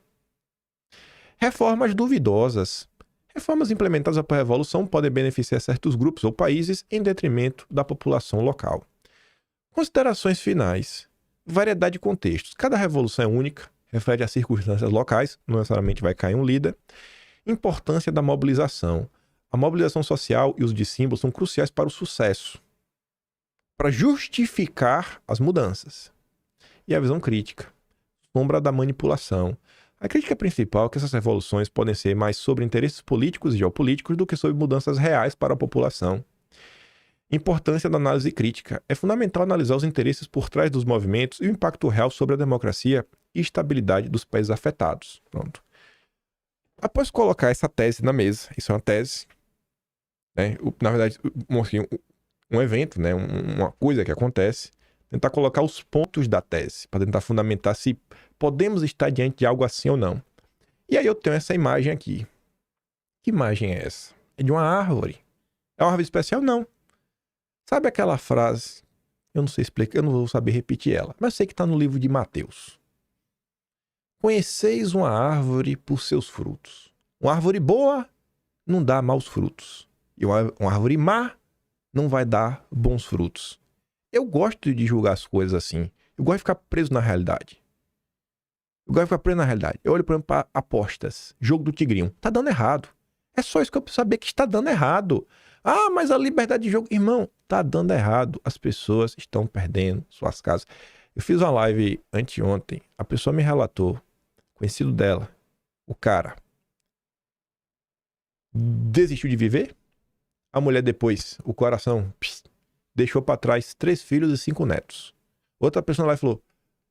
Reformas duvidosas. Reformas implementadas após a Revolução podem beneficiar certos grupos ou países em detrimento da população local. Considerações finais. Variedade de contextos. Cada revolução é única, refere a circunstâncias locais, não necessariamente vai cair um líder. Importância da mobilização. A mobilização social e os de símbolos são cruciais para o sucesso, para justificar as mudanças. E a visão crítica. Sombra da manipulação. A crítica principal é que essas revoluções podem ser mais sobre interesses políticos e geopolíticos do que sobre mudanças reais para a população. Importância da análise crítica. É fundamental analisar os interesses por trás dos movimentos e o impacto real sobre a democracia e estabilidade dos países afetados. Pronto. Após colocar essa tese na mesa, isso é uma tese, né? Na verdade, um evento, né? Uma coisa que acontece, Tentar colocar os pontos da tese, para tentar fundamentar se podemos estar diante de algo assim ou não. E aí eu tenho essa imagem aqui. Que imagem é essa? É de uma árvore. É uma árvore especial? Não. Sabe aquela frase? Eu não sei explicar, eu não vou saber repetir ela, mas eu sei que está no livro de Mateus. Conheceis uma árvore por seus frutos. Uma árvore boa não dá maus frutos. E uma árvore má não vai dar bons frutos. Eu gosto de julgar as coisas assim. Eu gosto de ficar preso na realidade. Eu olho, por exemplo, para apostas. Jogo do Tigrinho. Tá dando errado. É só isso que eu preciso saber, que está dando errado. Ah, mas a liberdade de jogo... Irmão, tá dando errado. As pessoas estão perdendo suas casas. Eu fiz uma live anteontem. A pessoa me relatou, conhecido dela, o cara desistiu de viver. A mulher depois, o coração, deixou pra trás 3 filhos e 5 netos. Outra pessoa lá falou,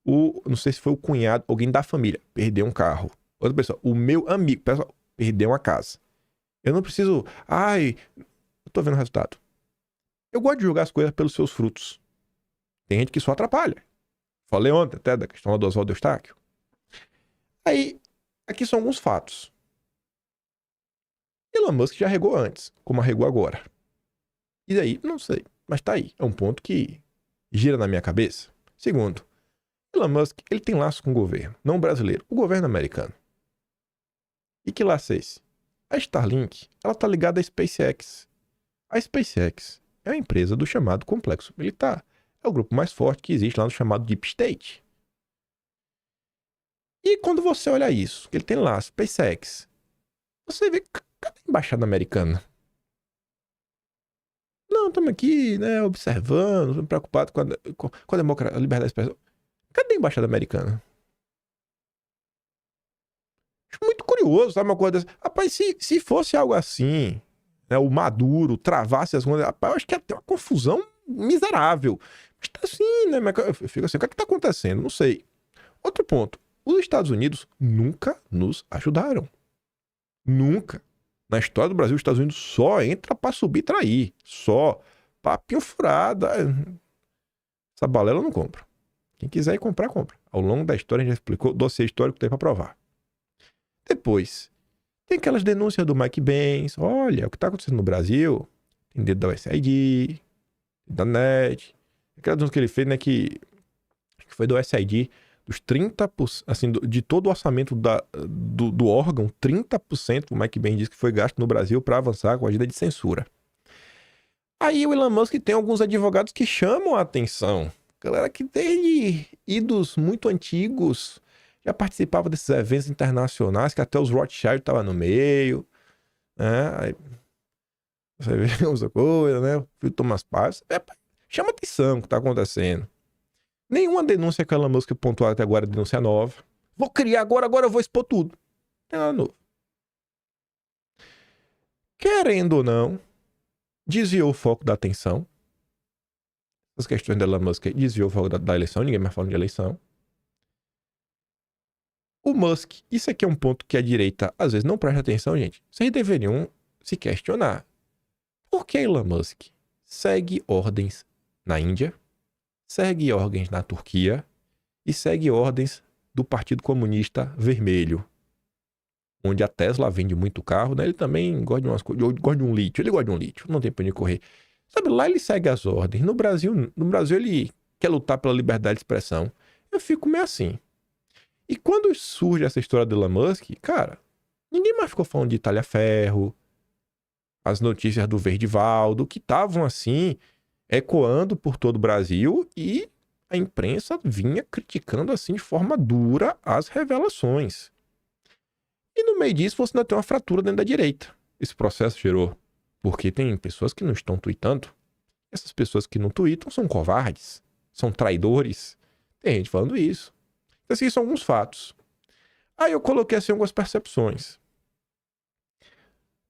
não sei se foi o cunhado, alguém da família, perdeu um carro. Outra pessoa, o meu amigo, pessoal, perdeu uma casa. Eu não preciso, eu tô vendo o resultado. Eu gosto de julgar as coisas pelos seus frutos. Tem gente que só atrapalha. Falei ontem até da questão do Oswaldo Eustáquio. Aí, aqui são alguns fatos. Elon Musk já regou antes, como arregou agora. E daí? Não sei, mas tá aí. É um ponto que gira na minha cabeça. Segundo, Elon Musk, ele tem laço com o governo, não brasileiro, o governo americano. E que laço é esse? A Starlink, ela tá ligada à SpaceX. A SpaceX é uma empresa do chamado complexo militar. É o grupo mais forte que existe lá no chamado Deep State. E quando você olha isso, que ele tem lá, SpaceX, você vê, cadê a embaixada americana? Não, estamos aqui, né, observando, preocupados com a democracia, a liberdade de expressão. Cadê a embaixada americana? Acho muito curioso, sabe, uma coisa dessa. Rapaz, se fosse algo assim, né, o Maduro travasse as coisas, rapaz, eu acho que ia ter uma confusão miserável. Mas tá assim, né, eu fico assim, o que é que tá acontecendo? Não sei. Outro ponto, os Estados Unidos nunca nos ajudaram. Nunca. Na história do Brasil, os Estados Unidos só entra pra subir e trair. Só. Papinho furado. Essa balela eu não compro. Quem quiser ir comprar, compra. Ao longo da história, a gente já explicou o dossiê histórico que tem pra provar. Depois, tem aquelas denúncias do Mike Pence. Olha, o que tá acontecendo no Brasil, tem dedo da USAID, da NET. Aquela denúncia que ele fez, né, que foi do USAID, dos 30%, assim, de todo o orçamento do órgão, 30% o Mike Pence disse que foi gasto no Brasil para avançar com a agenda de censura. Aí o Elon Musk tem alguns advogados que chamam a atenção. Galera que desde idos muito antigos já participava desses eventos internacionais, que até os Rothschild estavam no meio, né? Aí você vê essa coisa, né? O filho Thomas Paz. Chama atenção o que está acontecendo. Nenhuma denúncia que a Elon Musk pontuou até agora é denúncia nova. Vou criar agora eu vou expor tudo. Não tem nada novo. Querendo ou não, desviou o foco da atenção. As questões da Elon Musk desviou o foco da eleição, ninguém mais fala de eleição. O Musk, isso aqui é um ponto que a direita às vezes não presta atenção, gente. Vocês deveriam se questionar. Por que Elon Musk segue ordens na Índia, segue ordens na Turquia e segue ordens do Partido Comunista Vermelho, onde a Tesla vende muito carro, né? Ele também gosta de umas coisas, gosta de um lítio, não tem pra onde correr. Sabe, lá ele segue as ordens. No Brasil ele quer lutar pela liberdade de expressão. Eu fico meio assim. E quando surge essa história do Elon Musk, cara, ninguém mais ficou falando de talha-ferro, as notícias do Verdivaldo, que estavam assim, ecoando por todo o Brasil, e a imprensa vinha criticando assim de forma dura as revelações. E no meio disso você ainda tem uma fratura dentro da direita. Esse processo gerou porque tem pessoas que não estão tweetando. Essas pessoas que não tweetam são covardes, são traidores. Tem gente falando isso. Então, esses são alguns fatos. Aí eu coloquei assim algumas percepções.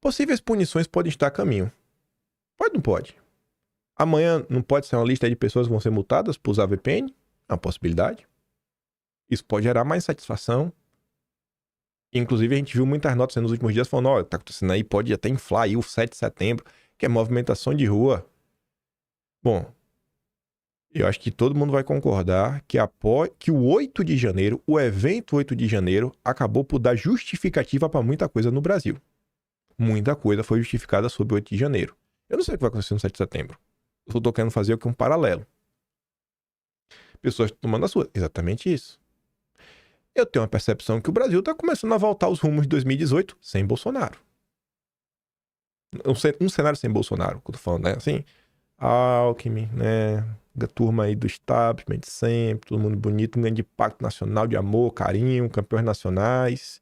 Possíveis punições podem estar a caminho. Pode ou não pode? Amanhã não pode ser uma lista de pessoas que vão ser multadas por usar VPN? É uma possibilidade. Isso pode gerar mais satisfação. Inclusive, a gente viu muitas notas nos últimos dias falando, tá acontecendo aí, pode até inflar aí o 7 de setembro, que é movimentação de rua. Bom, Eu acho que todo mundo vai concordar que o 8 de janeiro, o evento 8 de janeiro, acabou por dar justificativa para muita coisa no Brasil. Muita coisa foi justificada sobre o 8 de janeiro. Eu não sei o que vai acontecer no 7 de setembro. Eu só tô querendo fazer aqui um paralelo. Pessoas tomando a sua. Exatamente isso. Eu tenho uma percepção que o Brasil está começando a voltar aos rumos de 2018 sem Bolsonaro. Um cenário sem Bolsonaro, que eu tô falando, né? Assim, Alckmin, né? A turma aí do establishment sempre, todo mundo bonito, um grande pacto nacional de amor, carinho, campeões nacionais.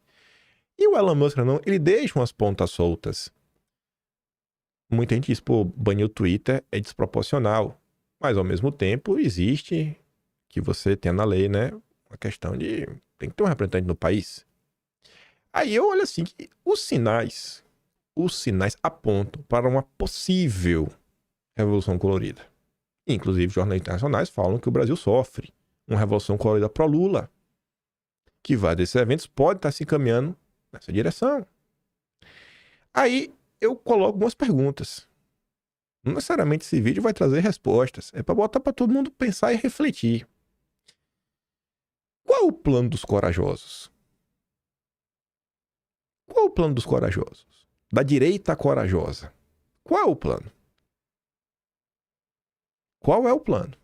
E o Elon Musk, não, ele deixa umas pontas soltas. Muita gente diz, pô, banir o Twitter é desproporcional. Mas, ao mesmo tempo, existe que você tenha na lei, né? Uma questão de... Tem que ter um representante no país. Aí eu olho assim, que os sinais apontam para uma possível revolução colorida. Inclusive, jornais internacionais falam que o Brasil sofre uma revolução colorida pró-Lula. Que vários desses eventos podem estar se encaminhando nessa direção. Aí eu coloco algumas perguntas. Não necessariamente esse vídeo vai trazer respostas. É para botar para todo mundo pensar e refletir. Qual é o plano dos corajosos? Qual é o plano dos corajosos? Da direita corajosa. Qual é o plano? Qual é o plano?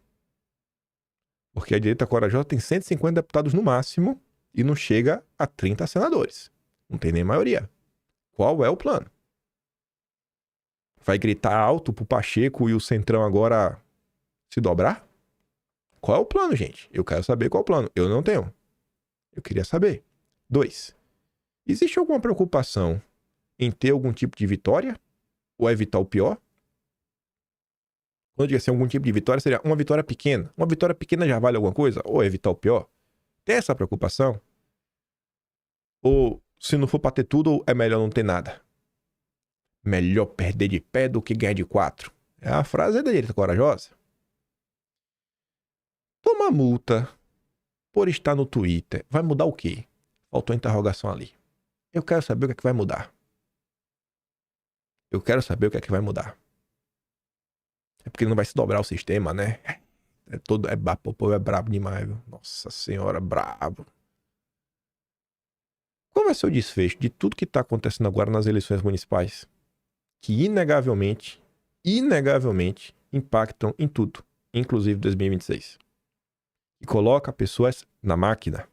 Porque a direita corajosa tem 150 deputados no máximo e não chega a 30 senadores. Não tem nem maioria. Qual é o plano? Vai gritar alto pro Pacheco e o Centrão agora se dobrar? Qual é o plano, gente? Eu quero saber qual é o plano. Eu não tenho. Eu queria saber. 2. Existe alguma preocupação em ter algum tipo de vitória? Ou evitar o pior? Quando eu digo assim, algum tipo de vitória, seria uma vitória pequena. Uma vitória pequena já vale alguma coisa? Ou evitar o pior? Tem essa preocupação? Ou, se não for pra ter tudo, é melhor não ter nada? Melhor perder de pé do que ganhar de 4. É a frase da direita corajosa. Toma multa por estar no Twitter. Vai mudar o quê? Faltou a interrogação ali. Eu quero saber o que é que vai mudar. Eu quero saber o que é que vai mudar. É porque não vai se dobrar o sistema, né? O povo é brabo demais, viu? Nossa senhora, brabo. Qual vai ser o desfecho de tudo que está acontecendo agora nas eleições municipais? Que inegavelmente impactam em tudo, inclusive 2026. E coloca pessoas na máquina.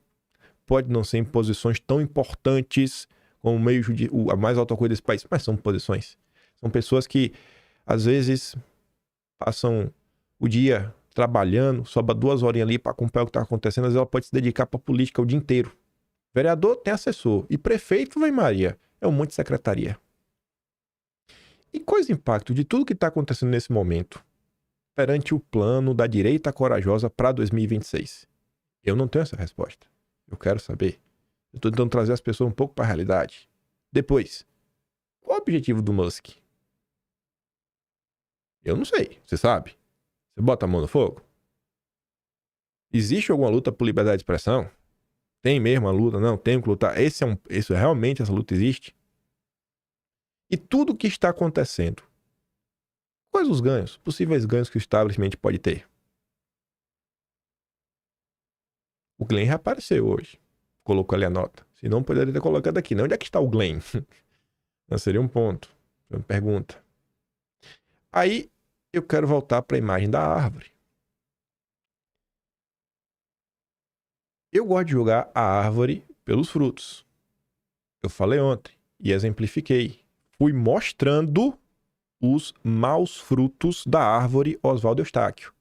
Pode não ser em posições tão importantes como o meio a mais alta coisa desse país, mas são posições. São pessoas que, às vezes, passam o dia trabalhando, sobra 2 horinhas ali para acompanhar o que está acontecendo, às vezes ela pode se dedicar para a política o dia inteiro. Vereador tem assessor. E prefeito, vai Maria, é um monte de secretaria. E quais impactos de tudo que está acontecendo nesse momento perante o plano da direita corajosa para 2026? Eu não tenho essa resposta. Eu quero saber. Eu estou tentando trazer as pessoas um pouco para a realidade. Depois, qual o objetivo do Musk? Eu não sei. Você sabe? Você bota a mão no fogo? Existe alguma luta por liberdade de expressão? Tem mesmo a luta? Não, tem que lutar. Realmente essa luta existe? E tudo o que está acontecendo, quais os ganhos, possíveis ganhos que o establishment pode ter? O Glenn reapareceu hoje. Colocou ali a nota. Se não, poderia ter colocado aqui. Não, onde é que está o Glenn? Não seria um ponto. Uma pergunta. Aí, eu quero voltar para a imagem da árvore. Eu gosto de julgar a árvore pelos frutos. Eu falei ontem e exemplifiquei. Fui mostrando os maus frutos da árvore Oswaldo Eustáquio.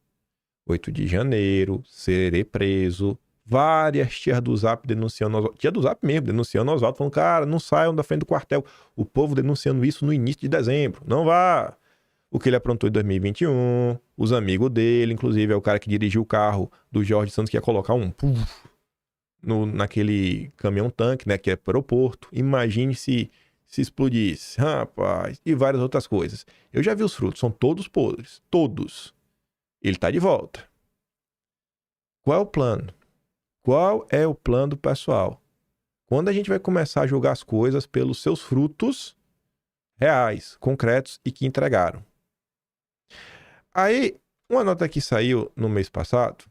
8 de janeiro, Sererê preso, várias tias do Zap denunciando Oswaldo. Tia do Zap mesmo, denunciando Oswaldo, falando, cara, não saiam da frente do quartel. O povo denunciando isso no início de dezembro. Não vá. O que ele aprontou em 2021, os amigos dele, inclusive, é o cara que dirigiu o carro do Jorge Santos, que ia colocar um naquele caminhão-tanque, né, que é para o aeroporto. Imagine se explodisse, rapaz, e várias outras coisas. Eu já vi os frutos, são todos podres, todos. Ele tá de volta. Qual é o plano? Qual é o plano do pessoal? Quando a gente vai começar a julgar as coisas pelos seus frutos reais, concretos e que entregaram. Aí, Uma nota que saiu no mês passado,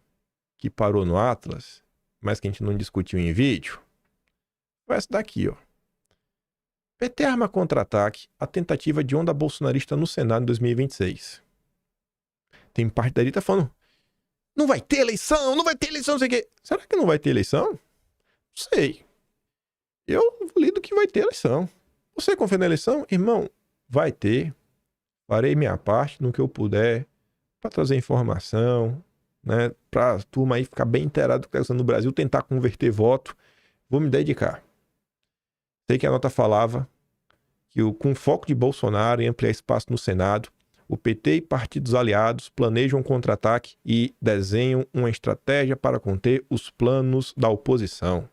que parou no Atlas, mas que a gente não discutiu em vídeo, foi essa daqui, ó. PT arma contra-ataque a tentativa de onda bolsonarista no Senado em 2026. Tem parte da direita falando, não vai ter eleição, não sei o quê. Será que não vai ter eleição? Não sei. Eu lido que vai ter eleição. Você confia na eleição? Irmão, vai ter. Farei minha parte no que eu puder para trazer informação, né? Para a turma aí ficar bem inteirada do que está acontecendo no Brasil, tentar converter voto. Vou me dedicar. Sei que a nota falava que com foco de Bolsonaro em ampliar espaço no Senado, o PT e partidos aliados planejam um contra-ataque e desenham uma estratégia para conter os planos da oposição.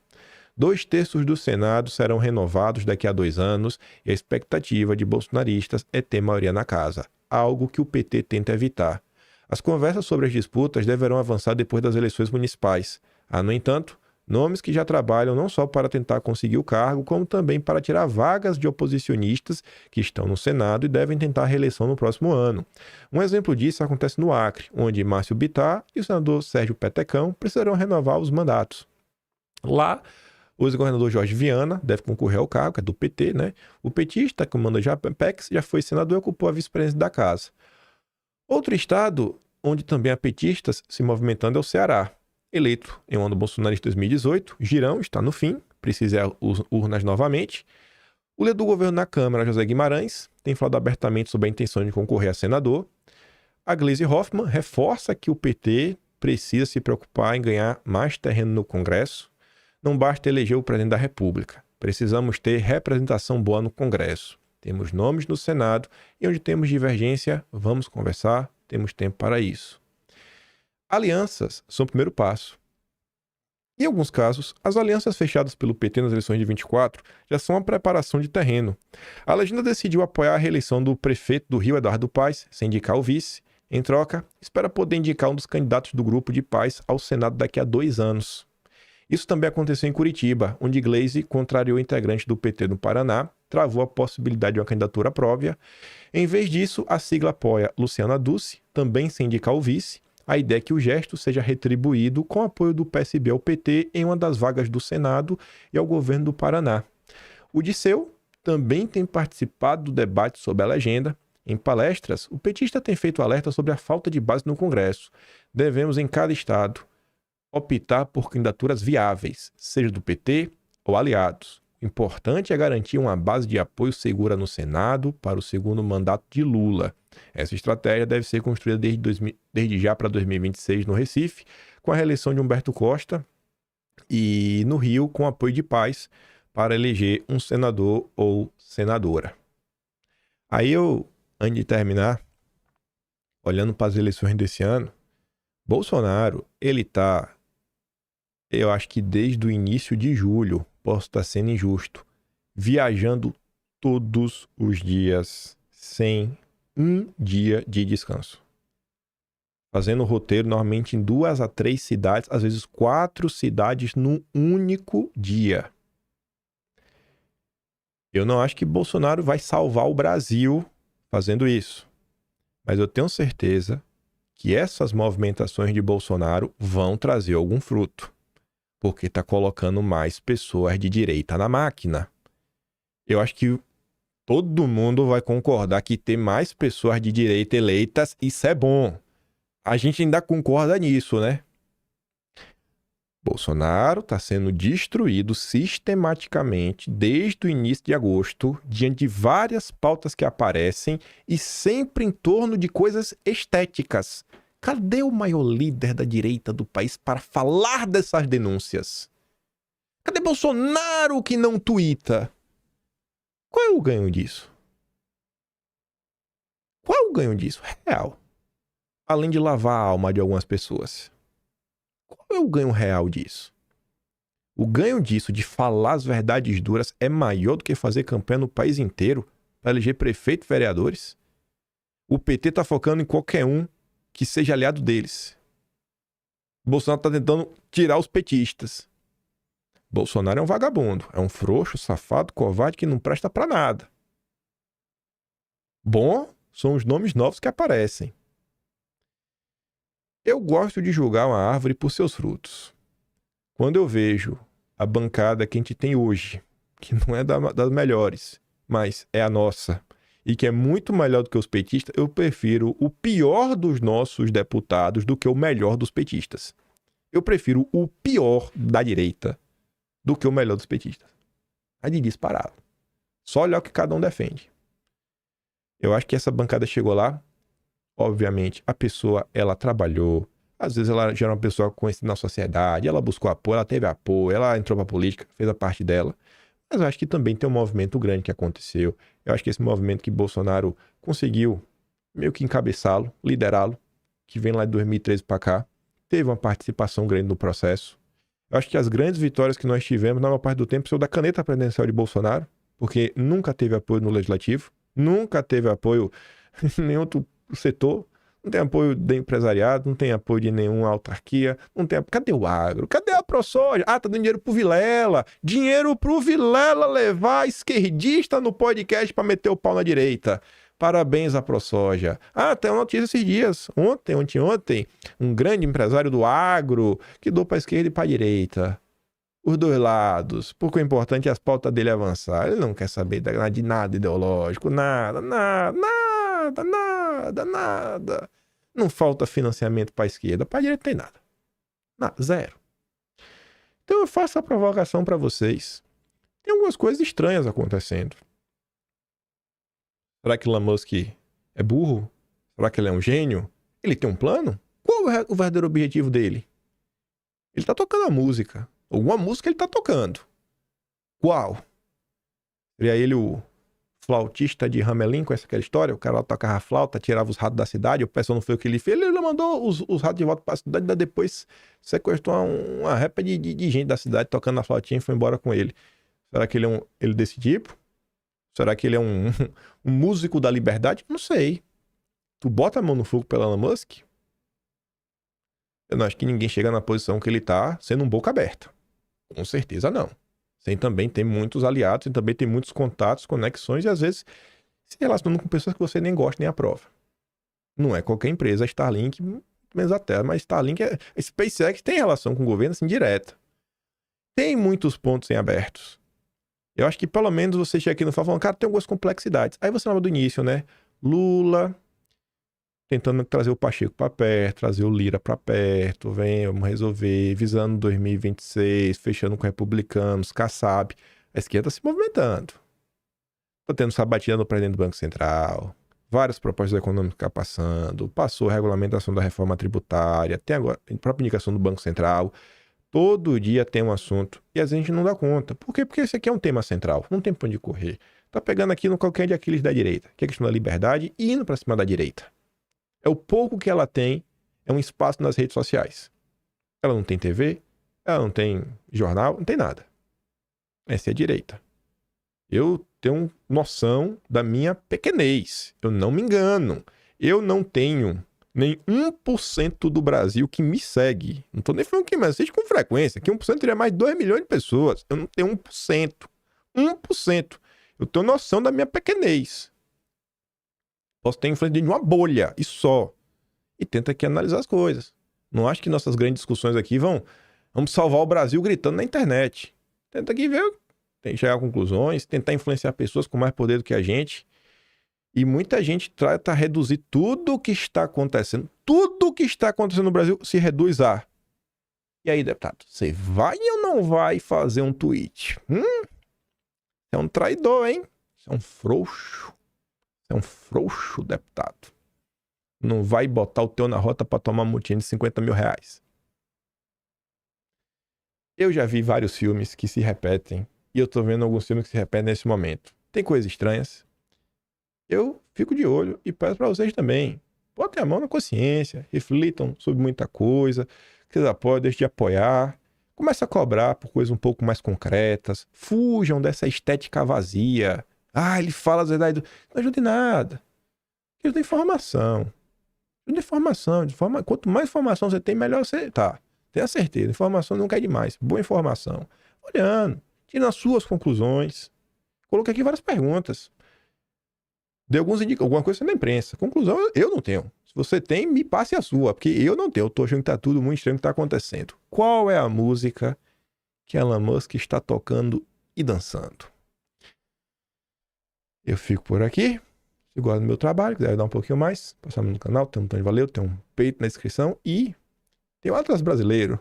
2/3 do Senado serão renovados daqui a 2 anos e a expectativa de bolsonaristas é ter maioria na casa, algo que o PT tenta evitar. As conversas sobre as disputas deverão avançar depois das eleições municipais. Há, no entanto, nomes que já trabalham não só para tentar conseguir o cargo, como também para tirar vagas de oposicionistas que estão no Senado e devem tentar a reeleição no próximo ano. Um exemplo disso acontece no Acre, onde Márcio Bittar e o senador Sérgio Petecão precisarão renovar os mandatos. Lá, o ex-governador Jorge Viana deve concorrer ao cargo, que é do PT, né? O petista, que comanda já a PEX, já foi senador e ocupou a vice-presidência da casa. Outro estado onde também há petistas se movimentando é o Ceará. Eleito em um ano bolsonarista 2018, Girão está no fim, precisa ir às urnas novamente. O líder do governo na Câmara, José Guimarães, tem falado abertamente sobre a intenção de concorrer a senador. A Gleisi Hoffmann reforça que o PT precisa se preocupar em ganhar mais terreno no Congresso. Não basta eleger o presidente da República. Precisamos ter representação boa no Congresso. Temos nomes no Senado e onde temos divergência, vamos conversar, temos tempo para isso. Alianças são o primeiro passo. Em alguns casos, as alianças fechadas pelo PT nas eleições de 24 já são a preparação de terreno. A legenda decidiu apoiar a reeleição do prefeito do Rio, Eduardo Paes, sem indicar o vice. Em troca, espera poder indicar um dos candidatos do grupo de Paes ao Senado daqui a 2 anos. Isso também aconteceu em Curitiba, onde Gleisi contrariou o integrante do PT no Paraná, travou a possibilidade de uma candidatura própria. Em vez disso, a sigla apoia Luciana Duce, também sem indicar o vice. A ideia é que o gesto seja retribuído com apoio do PSB ao PT em uma das vagas do Senado e ao governo do Paraná. O Disseu também tem participado do debate sobre a legenda. Em palestras, o petista tem feito alerta sobre a falta de base no Congresso. Devemos, em cada estado, optar por candidaturas viáveis, seja do PT ou aliados. O importante é garantir uma base de apoio segura no Senado para o segundo mandato de Lula. Essa estratégia deve ser construída desde já para 2026 no Recife, com a reeleição de Humberto Costa, e no Rio, com apoio de Paes, para eleger um senador ou senadora. Aí eu, antes de terminar, olhando para as eleições desse ano, Bolsonaro, ele está, eu acho que desde o início de julho, posso estar sendo injusto, viajando todos os dias, sem um dia de descanso. Fazendo roteiro normalmente em 2 a 3 cidades, às vezes 4 cidades num único dia. Eu não acho que Bolsonaro vai salvar o Brasil fazendo isso. Mas eu tenho certeza que essas movimentações de Bolsonaro vão trazer algum fruto. Porque está colocando mais pessoas de direita na máquina. Eu acho que todo mundo vai concordar que ter mais pessoas de direita eleitas, isso é bom. A gente ainda concorda nisso, né? Bolsonaro está sendo destruído sistematicamente desde o início de agosto, diante de várias pautas que aparecem e sempre em torno de coisas estéticas. Cadê o maior líder da direita do país para falar dessas denúncias? Cadê Bolsonaro que não tuita? Qual é o ganho disso? Qual é o ganho disso? Real. Além de lavar a alma de algumas pessoas. Qual é o ganho real disso? O ganho disso, de falar as verdades duras, é maior do que fazer campanha no país inteiro para eleger prefeito e vereadores? O PT está focando em qualquer um que seja aliado deles. Bolsonaro está tentando tirar os petistas. Bolsonaro é um vagabundo, é um frouxo, safado, covarde que não presta para nada. Bom são os nomes novos que aparecem. Eu gosto de julgar uma árvore por seus frutos. Quando eu vejo a bancada que a gente tem hoje, que não é das melhores, mas é a nossa, e que é muito melhor do que os petistas, eu prefiro o pior dos nossos deputados do que o melhor dos petistas. Eu prefiro o pior da direita do que o melhor dos petistas. É de disparado. Só olhar o que cada um defende. Eu acho que essa bancada chegou lá, obviamente, a pessoa, ela trabalhou, às vezes ela já era uma pessoa conhecida na sociedade, ela buscou apoio, ela teve apoio, ela entrou pra política, fez a parte dela. Mas eu acho que também tem um movimento grande que aconteceu. Eu acho que esse movimento que Bolsonaro conseguiu meio que encabeçá-lo, liderá-lo, que vem lá de 2013 para cá, teve uma participação grande no processo. Eu acho que as grandes vitórias que nós tivemos, na maior parte do tempo, são da caneta presidencial de Bolsonaro, porque nunca teve apoio no legislativo, nunca teve apoio em nenhum outro setor. Não tem apoio do empresariado, não tem apoio de nenhuma autarquia, não tem. Cadê o agro? Cadê a ProSoja? Ah, tá dando dinheiro pro Vilela. Dinheiro pro Vilela levar esquerdista no podcast pra meter o pau na direita. Parabéns à ProSoja. Ah, tem uma notícia esses dias. Ontem, um grande empresário do agro que doou pra esquerda e pra direita. Os dois lados. Porque o importante é as pautas dele avançar. Ele não quer saber de nada ideológico, nada. Não falta financiamento para a esquerda, para a direita tem nada. Zero. Então eu faço a provocação para vocês. Tem algumas coisas estranhas acontecendo. Será que Elon Musk é burro? Será que ele é um gênio? Ele tem um plano? Qual é o verdadeiro objetivo dele? Ele tá tocando a música. Alguma música ele tá tocando. Qual? Seria ele o flautista de Hamelin, com aquela história? O cara lá tocava a flauta, tirava os ratos da cidade, o pessoal não foi o que ele fez, ele mandou os ratos de volta pra cidade, daí depois sequestrou uma réplica de gente da cidade tocando na flautinha e foi embora com ele. Será que ele é ele desse tipo? Será que ele é um músico da liberdade? Não sei. Tu bota a mão no fogo pelo Elon Musk? Eu não acho que ninguém chega na posição que ele tá sendo um boca aberta. Com certeza não. Sem também ter muitos aliados, e também tem muitos contatos, conexões, e às vezes se relacionando com pessoas que você nem gosta nem aprova. Não é qualquer empresa, Starlink, menos a Terra, mas Starlink, SpaceX tem relação com o governo assim direta. Tem muitos pontos em abertos. Eu acho que pelo menos você chega aqui no falando, cara, tem algumas complexidades. Aí você lembra do início, né? Lula tentando trazer o Pacheco para perto, trazer o Lira para perto, vamos resolver, visando 2026, fechando com republicanos, Kassab. A esquerda está se movimentando. Está tendo sabatina no presidente do Banco Central, várias propostas econômicas passando, passou a regulamentação da reforma tributária, tem agora a própria indicação do Banco Central. Todo dia tem um assunto e às vezes a gente não dá conta. Por quê? Porque esse aqui é um tema central, não tem pra onde correr. Tá pegando aqui no calcanhar de Aquiles da direita, que é a questão da liberdade, e indo para cima da direita. É o pouco que ela tem, é um espaço nas redes sociais. Ela não tem TV, ela não tem jornal, não tem nada. Essa é a direita. Eu tenho noção da minha pequenez. Eu não me engano. Eu não tenho nem 1% do Brasil que me segue. Não tô nem falando que me assiste com frequência. Que 1% teria mais de 2 milhões de pessoas. Eu não tenho 1%. 1%. Eu tenho noção da minha pequenez. Posso ter influência de uma bolha e só. E tenta aqui analisar as coisas. Não acho que nossas grandes discussões aqui vamos salvar o Brasil gritando na internet. Tenta aqui ver, chegar a conclusões, tentar influenciar pessoas com mais poder do que a gente. E muita gente trata a reduzir tudo o que está acontecendo. Tudo o que está acontecendo no Brasil se reduz a... E aí, deputado, você vai ou não vai fazer um tweet? Você é um traidor, hein? Você é um frouxo. É um frouxo, deputado. Não vai botar o teu na rota para tomar multinha de 50 mil reais. Eu já vi vários filmes que se repetem. E eu tô vendo alguns filmes que se repetem nesse momento. Tem coisas estranhas. Eu fico de olho e peço para vocês também. Botem a mão na consciência. Reflitam sobre muita coisa. Que vocês apoiam, deixem de apoiar. Comece a cobrar por coisas um pouco mais concretas. Fujam dessa estética vazia. Ele fala as verdades. Não ajuda em nada. Ajuda em informação. Ajuda em informação. Quanto mais informação você tem, melhor você tá. Tenha certeza. Informação nunca é demais. Boa informação. Olhando. Tirando as suas conclusões. Coloquei aqui várias perguntas. Dei alguma coisa na imprensa. Conclusão, eu não tenho. Se você tem, me passe a sua, porque eu não tenho. Eu tô achando que tá tudo muito estranho que tá acontecendo. Qual é a música que Elon Musk está tocando e dançando? Eu fico por aqui. Se gosta do meu trabalho, quiser dar um pouquinho mais, passar no canal, tem um botão de valeu, tem um peito na descrição e tem o Atlas Brasileiro,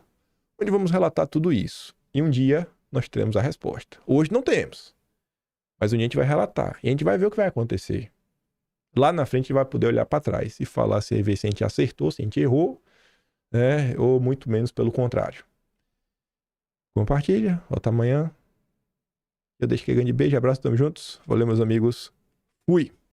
onde vamos relatar tudo isso. E um dia nós teremos a resposta. Hoje não temos, mas um dia a gente vai relatar e a gente vai ver o que vai acontecer. Lá na frente a gente vai poder olhar para trás e falar se a gente acertou, se a gente errou, né? Ou muito menos pelo contrário. Compartilha, volta amanhã. Eu deixo aqui grande beijo, abraço, tamo juntos. Valeu, meus amigos. Fui!